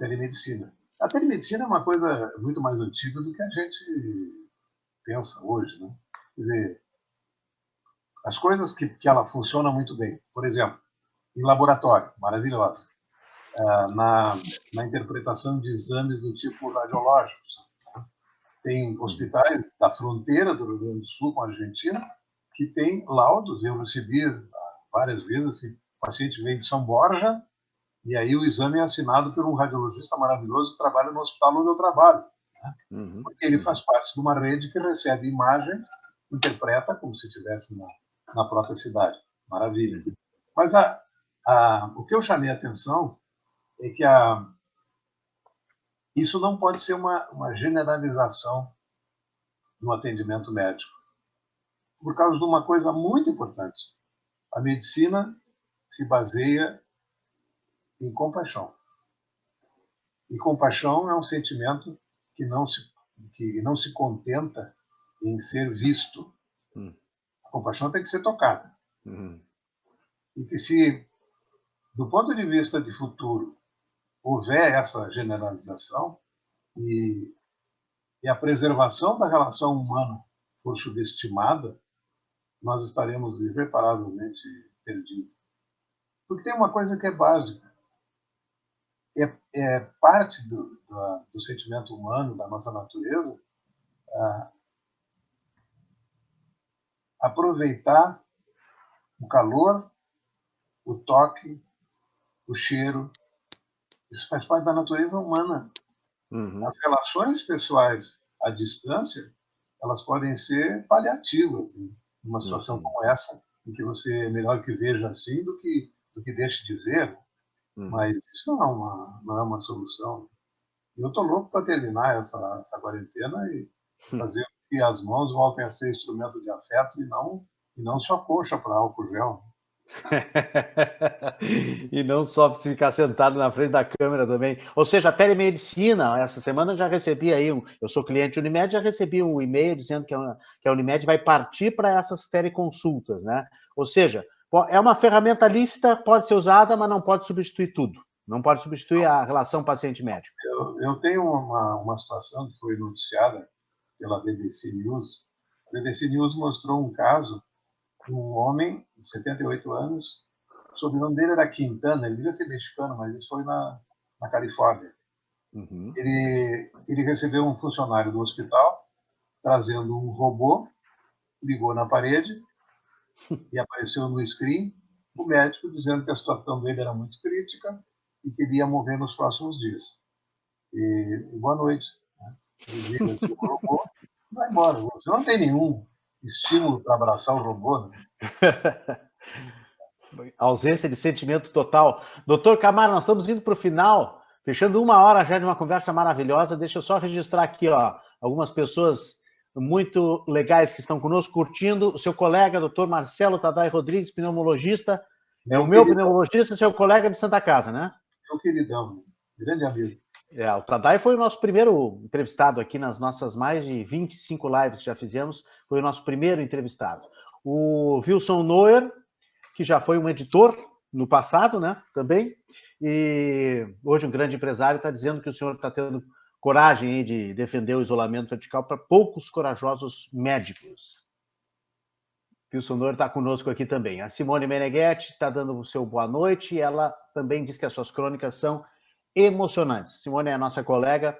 Speaker 2: telemedicina é uma coisa muito mais antiga do que a gente pensa hoje, né? Quer dizer, as coisas que ela funciona muito bem. Por exemplo, em laboratório, maravilhosa. Na interpretação de exames do tipo radiológicos. Tem hospitais da fronteira do Rio Grande do Sul com a Argentina que tem laudos. Eu recebi várias vezes, assim, o paciente veio de São Borja e aí o exame é assinado por um radiologista maravilhoso que trabalha no hospital onde eu trabalho. Né? Porque ele faz parte de uma rede que recebe imagem, interpreta como se estivesse na própria cidade. Maravilha. Mas o que eu chamei a atenção é que isso não pode ser uma generalização no atendimento médico, por causa de uma coisa muito importante. A medicina se baseia em compaixão. E compaixão é um sentimento que não se contenta em ser visto. A compaixão tem que ser tocada. E que se, do ponto de vista de futuro, houver essa generalização e a preservação da relação humana for subestimada, nós estaremos irreparavelmente perdidos. Porque tem uma coisa que é básica. É parte do sentimento humano, da nossa natureza, aproveitar o calor, o toque, o cheiro. Isso faz parte da natureza humana. As relações pessoais à distância, elas podem ser paliativas em uma situação como essa, em que você é melhor que veja assim do que deixe de ver. Mas isso não é uma solução. Eu estou louco para terminar essa quarentena e fazer com que as mãos voltem a ser instrumento de afeto e não só coxa para álcool gel.
Speaker 1: E não só ficar sentado na frente da câmera também. Ou seja, a telemedicina, essa semana eu já recebi aí, eu sou cliente Unimed, já recebi um e-mail dizendo que a Unimed vai partir para essas teleconsultas, né? Ou seja, é uma ferramenta lícita, pode ser usada, mas não pode substituir tudo. Não pode substituir a relação paciente-médico.
Speaker 2: Eu tenho uma situação que foi noticiada pela BBC News. A BBC News mostrou um caso de um homem de 78 anos, o sobrenome dele era Quintana, ele devia ser mexicano, mas isso foi na Califórnia.
Speaker 1: Uhum.
Speaker 2: Ele recebeu um funcionário do hospital trazendo um robô, ligou na parede e apareceu no screen o médico dizendo que a situação dele era muito crítica e que ele ia morrer nos próximos dias. E boa noite. Né? Desliga o robô e vai embora. Você não tem nenhum estímulo para abraçar o robô. Né?
Speaker 1: Ausência de sentimento total. Doutor Camargo, nós estamos indo para o final, fechando 1 hora já de uma conversa maravilhosa. Deixa eu só registrar aqui, ó, algumas pessoas muito legais que estão conosco, curtindo. O seu colega, doutor Marcelo Tadai Rodrigues, pneumologista, é o meu pneumologista, seu colega de Santa Casa, né?
Speaker 2: Meu queridão, grande amigo.
Speaker 1: O Tadai foi o nosso primeiro entrevistado aqui nas nossas mais de 25 lives que já fizemos, foi o nosso primeiro entrevistado. O Wilson Noer, que já foi um editor no passado, né, também, e hoje um grande empresário está dizendo que o senhor está tendo coragem aí de defender o isolamento vertical para poucos corajosos médicos. Wilson Noer está conosco aqui também. A Simone Meneghetti está dando o seu boa noite e ela também diz que as suas crônicas são emocionantes. Simone é a nossa colega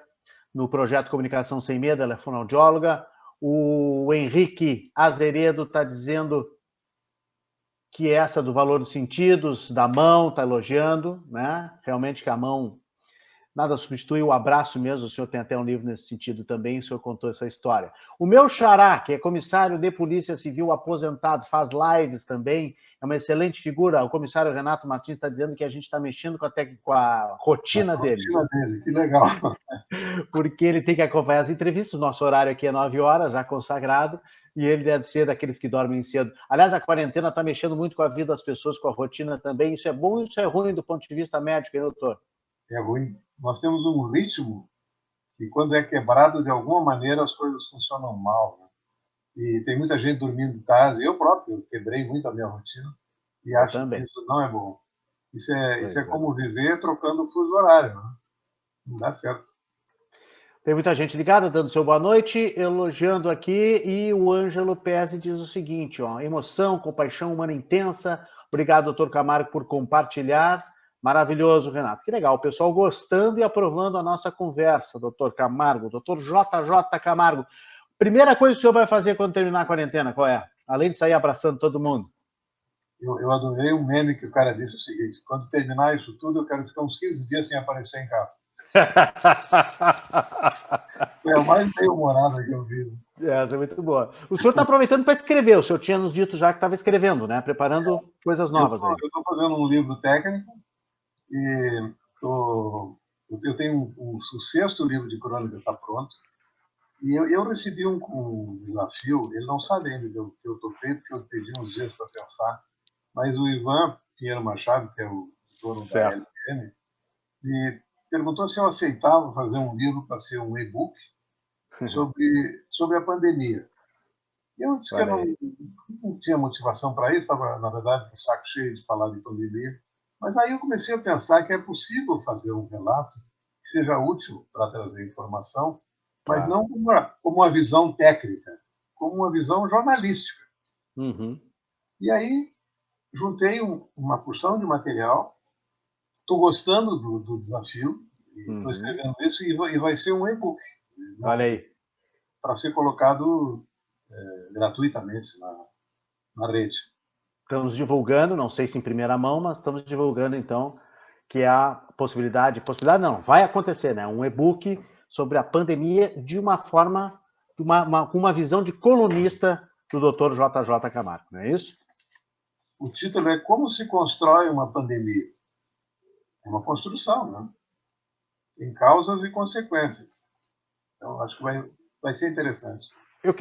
Speaker 1: no projeto Comunicação Sem Medo, ela é fonoaudióloga. O Henrique Azeredo está dizendo que essa do valor dos sentidos, da mão, está elogiando, né? Realmente que a mão nada substitui o abraço mesmo, o senhor tem até um livro nesse sentido também, o senhor contou essa história. O meu xará, que é comissário de Polícia Civil aposentado, faz lives também, é uma excelente figura, o comissário Renato Martins está dizendo que a gente está mexendo com a rotina dele.
Speaker 2: Que legal.
Speaker 1: Porque ele tem que acompanhar as entrevistas, o nosso horário aqui é 9 horas, já consagrado, e ele deve ser daqueles que dormem cedo. Aliás, a quarentena está mexendo muito com a vida das pessoas, com a rotina também, isso é bom e isso é ruim do ponto de vista médico, hein, doutor?
Speaker 2: É ruim. Nós temos um ritmo que, quando é quebrado, de alguma maneira, as coisas funcionam mal. Né? E tem muita gente dormindo tarde. Eu próprio quebrei muito a minha rotina e acho
Speaker 1: também.
Speaker 2: que isso não é bom. Isso é como viver trocando o fuso horário. Né? Não dá certo.
Speaker 1: Tem muita gente ligada, dando seu boa noite, elogiando aqui, e o Ângelo Pezzi diz o seguinte, ó, emoção, compaixão humana intensa, obrigado, doutor Camargo, por compartilhar, maravilhoso, Renato, que legal, o pessoal gostando e aprovando a nossa conversa, doutor Camargo, doutor JJ Camargo, primeira coisa que o senhor vai fazer quando terminar a quarentena, qual é? Além de sair abraçando todo mundo.
Speaker 2: Eu adorei um meme que o cara disse o seguinte, quando terminar isso tudo, eu quero ficar uns 15 dias sem aparecer em casa. Foi a mais bem-humorada que eu vi.
Speaker 1: Essa é muito boa. O senhor está aproveitando para escrever, o senhor tinha nos dito já que estava escrevendo, né? Preparando coisas novas aí.
Speaker 2: Eu estou fazendo um livro técnico e eu tenho o sexto livro de crônica está pronto. E eu recebi um desafio, ele não sabe ainda que eu topei, porque eu pedi uns dias para pensar, mas o Ivan Pinheiro Machado, que é o dono da LPM, me perguntou se eu aceitava fazer um livro para ser um e-book sobre a pandemia. Eu disse que eu não tinha motivação para isso, estava, na verdade, com o saco cheio de falar de pandemia. Mas aí eu comecei a pensar que é possível fazer um relato que seja útil para trazer informação, mas não como uma visão técnica, como uma visão jornalística.
Speaker 1: Uhum.
Speaker 2: E aí juntei uma porção de material, estou gostando do desafio, estou escrevendo isso e vai ser um e-book.
Speaker 1: Olha aí.
Speaker 2: Para ser colocado gratuitamente na rede.
Speaker 1: Estamos divulgando, não sei se em primeira mão, mas estamos divulgando, então, que há possibilidade não, vai acontecer, né? Um e-book sobre a pandemia de uma forma, com uma visão de colunista do Dr. JJ Camargo, não é isso?
Speaker 2: O título é Como se constrói uma pandemia. É uma construção, né? Tem causas e consequências. Então, acho que vai ser interessante.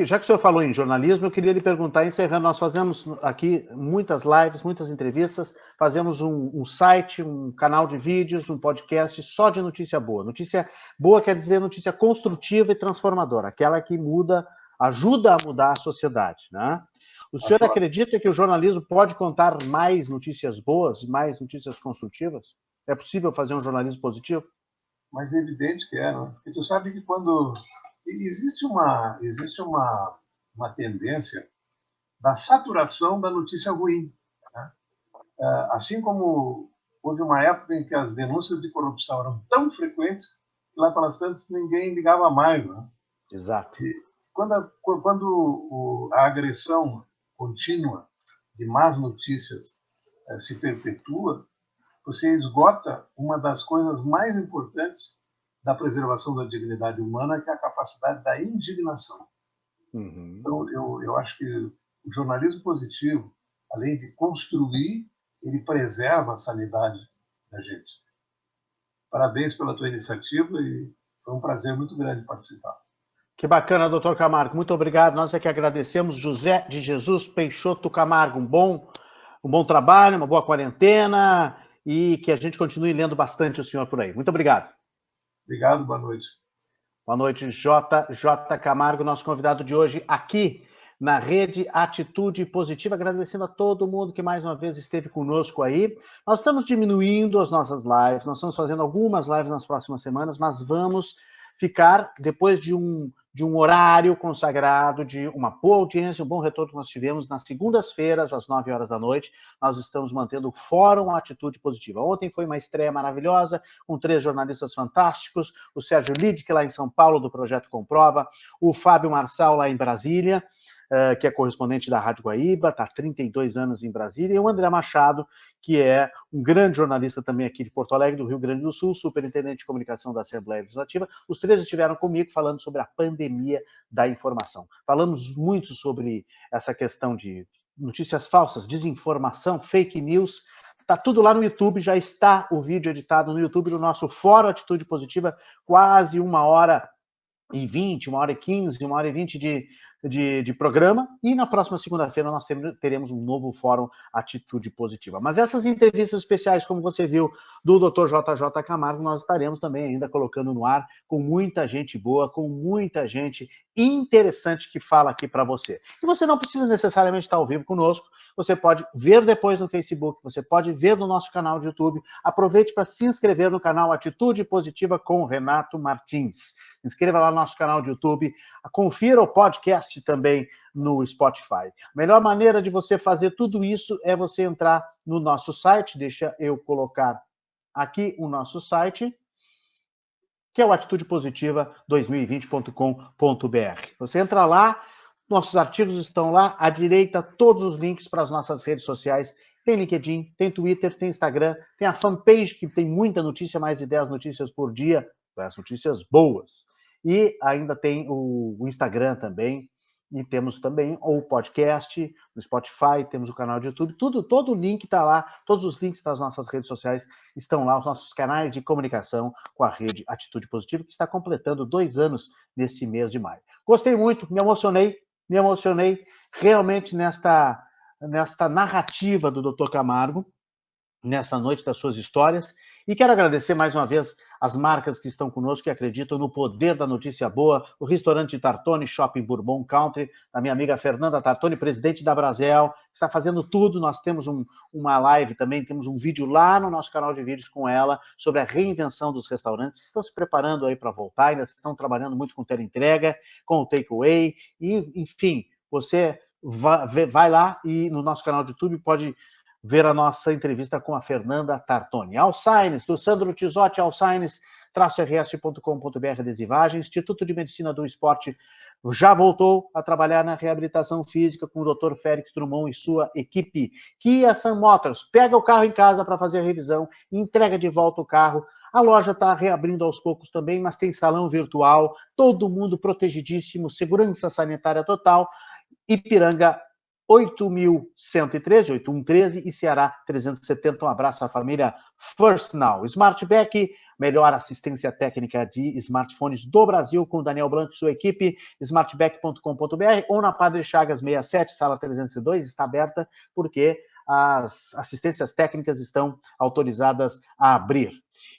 Speaker 1: Já que o senhor falou em jornalismo, eu queria lhe perguntar, encerrando, nós fazemos aqui muitas lives, muitas entrevistas, fazemos um site, um canal de vídeos, um podcast só de notícia boa. Notícia boa quer dizer notícia construtiva e transformadora, aquela que muda, ajuda a mudar a sociedade, né? O senhor acredita que o jornalismo pode contar mais notícias boas, mais notícias construtivas? É possível fazer um jornalismo positivo?
Speaker 2: Mas é evidente que é, né? Porque tu sabe que quando existe uma tendência da saturação da notícia ruim. Né? Assim como houve uma época em que as denúncias de corrupção eram tão frequentes, lá pelas tantas ninguém ligava mais, né?
Speaker 1: Exato.
Speaker 2: E quando a agressão contínua de más notícias se perpetua, você esgota uma das coisas mais importantes da preservação da dignidade humana, que é a capacidade da indignação.
Speaker 1: Uhum.
Speaker 2: Então, eu acho que o jornalismo positivo, além de construir, ele preserva a sanidade da gente. Parabéns pela tua iniciativa e foi um prazer muito grande participar.
Speaker 1: Que bacana, doutor Camargo. Muito obrigado. Nós é que agradecemos. José de Jesus Peixoto Camargo. Um bom trabalho, uma boa quarentena e que a gente continue lendo bastante o senhor por aí. Muito obrigado.
Speaker 2: Obrigado, boa noite.
Speaker 1: Boa noite, J. Camargo, nosso convidado de hoje aqui na Rede Atitude Positiva. Agradecendo a todo mundo que mais uma vez esteve conosco aí. Nós estamos diminuindo as nossas lives, nós estamos fazendo algumas lives nas próximas semanas, mas vamos ficar, depois de um horário consagrado, de uma boa audiência, um bom retorno que nós tivemos nas segundas-feiras, às 9 horas da noite, nós estamos mantendo o Fórum Atitude Positiva. Ontem foi uma estreia maravilhosa, com 3 jornalistas fantásticos, o Sérgio Lidic, lá em São Paulo, do Projeto Comprova, o Fábio Marçal, lá em Brasília, que é correspondente da Rádio Guaíba, está há 32 anos em Brasília, e o André Machado, que é um grande jornalista também aqui de Porto Alegre, do Rio Grande do Sul, superintendente de comunicação da Assembleia Legislativa. Os 3 estiveram comigo falando sobre a pandemia da informação. Falamos muito sobre essa questão de notícias falsas, desinformação, fake news. Está tudo lá no YouTube, já está o vídeo editado no YouTube do nosso Fórum Atitude Positiva, quase 1h20, 1h15, 1h20 de programa, e na próxima segunda-feira nós teremos um novo Fórum Atitude Positiva. Mas essas entrevistas especiais, como você viu, do Dr. JJ Camargo, nós estaremos também ainda colocando no ar, com muita gente boa, com muita gente interessante que fala aqui para você. E você não precisa necessariamente estar ao vivo conosco, você pode ver depois no Facebook, você pode ver no nosso canal de YouTube. Aproveite para se inscrever no canal Atitude Positiva com Renato Martins. Se inscreva lá no nosso canal de YouTube, confira o podcast também no Spotify. A melhor maneira de você fazer tudo isso é você entrar no nosso site, deixa eu colocar aqui o nosso site, que é o atitudepositiva2020.com.br. Você entra lá, nossos artigos estão lá, à direita, todos os links para as nossas redes sociais. Tem LinkedIn, tem Twitter, tem Instagram, tem a fanpage, que tem muita notícia, mais de 10 notícias por dia, 10 notícias boas. E ainda tem o Instagram também, e temos também o podcast no Spotify, temos o canal de YouTube, todo o link está lá, todos os links das nossas redes sociais estão lá, os nossos canais de comunicação com a rede Atitude Positiva, que está completando 2 anos nesse mês de maio. Gostei muito, me emocionei realmente nesta narrativa do Dr. Camargo, nesta noite das suas histórias, e quero agradecer mais uma vez as marcas que estão conosco, que acreditam no poder da notícia boa, o restaurante Tartone, Shopping Bourbon Country, da minha amiga Fernanda Tartone, presidente da Brasel, está fazendo tudo. Nós temos uma live também, temos um vídeo lá no nosso canal de vídeos com ela, sobre a reinvenção dos restaurantes, que estão se preparando aí para voltar, ainda estão trabalhando muito com teleentrega, com o takeaway, e, enfim, você vai lá e no nosso canal de YouTube pode ver a nossa entrevista com a Fernanda Tartone. Alzheimer, do Sandro Tisotti, alzheimer-rs.com.br adesivagem, Instituto de Medicina do Esporte já voltou a trabalhar na reabilitação física com o Dr. Félix Drummond e sua equipe. Kia Sun Motors, pega o carro em casa para fazer a revisão e entrega de volta o carro. A loja está reabrindo aos poucos também, mas tem salão virtual, todo mundo protegidíssimo, segurança sanitária total. Ipiranga 8113 e Ceará 370. Um abraço à família First Now. Smartback, melhor assistência técnica de smartphones do Brasil, com Daniel Blanco e sua equipe, smartback.com.br, ou na Padre Chagas 67, sala 302, está aberta porque as assistências técnicas estão autorizadas a abrir.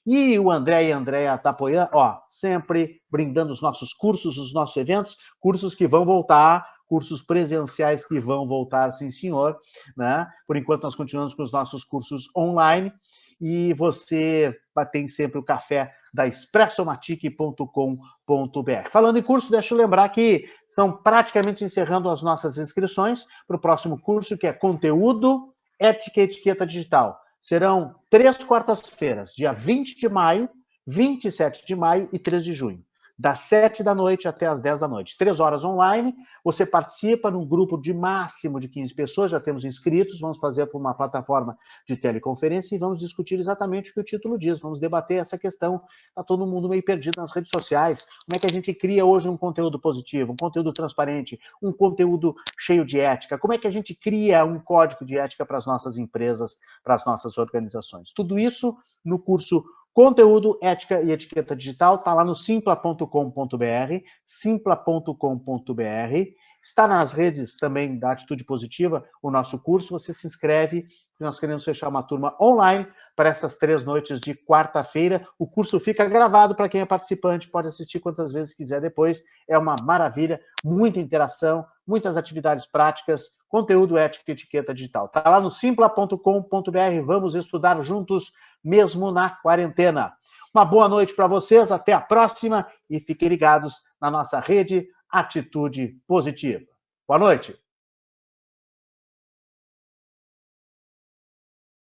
Speaker 1: E o André e a Andréa tá apoiando, sempre brindando os nossos cursos, os nossos eventos, cursos que vão voltar, cursos presenciais que vão voltar, sim, senhor, né? Por enquanto, nós continuamos com os nossos cursos online, e você tem sempre o café da expressomatic.com.br. Falando em curso, deixa eu lembrar que estão praticamente encerrando as nossas inscrições para o próximo curso, que é Conteúdo, Ética e Etiqueta Digital. Serão 3 quartas-feiras, dia 20 de maio, 27 de maio e 3 de junho. Das 7 da noite até as 10 da noite. 3 horas online, você participa num grupo de máximo de 15 pessoas, já temos inscritos, vamos fazer por uma plataforma de teleconferência e vamos discutir exatamente o que o título diz, vamos debater essa questão. Está todo mundo meio perdido nas redes sociais. Como é que a gente cria hoje um conteúdo positivo, um conteúdo transparente, um conteúdo cheio de ética? Como é que a gente cria um código de ética para as nossas empresas, para as nossas organizações? Tudo isso no curso Conteúdo, Ética e Etiqueta Digital, está lá no simpla.com.br, simpla.com.br. Está nas redes também da Atitude Positiva, o nosso curso. Você se inscreve, nós queremos fechar uma turma online para essas 3 noites de quarta-feira. O curso fica gravado para quem é participante, pode assistir quantas vezes quiser depois. É uma maravilha, muita interação, muitas atividades práticas, conteúdo, ética e etiqueta digital. Está lá no simpla.com.br. Vamos estudar juntos, mesmo na quarentena. Uma boa noite para vocês, até a próxima e fiquem ligados na nossa rede Atitude Positiva. Boa noite.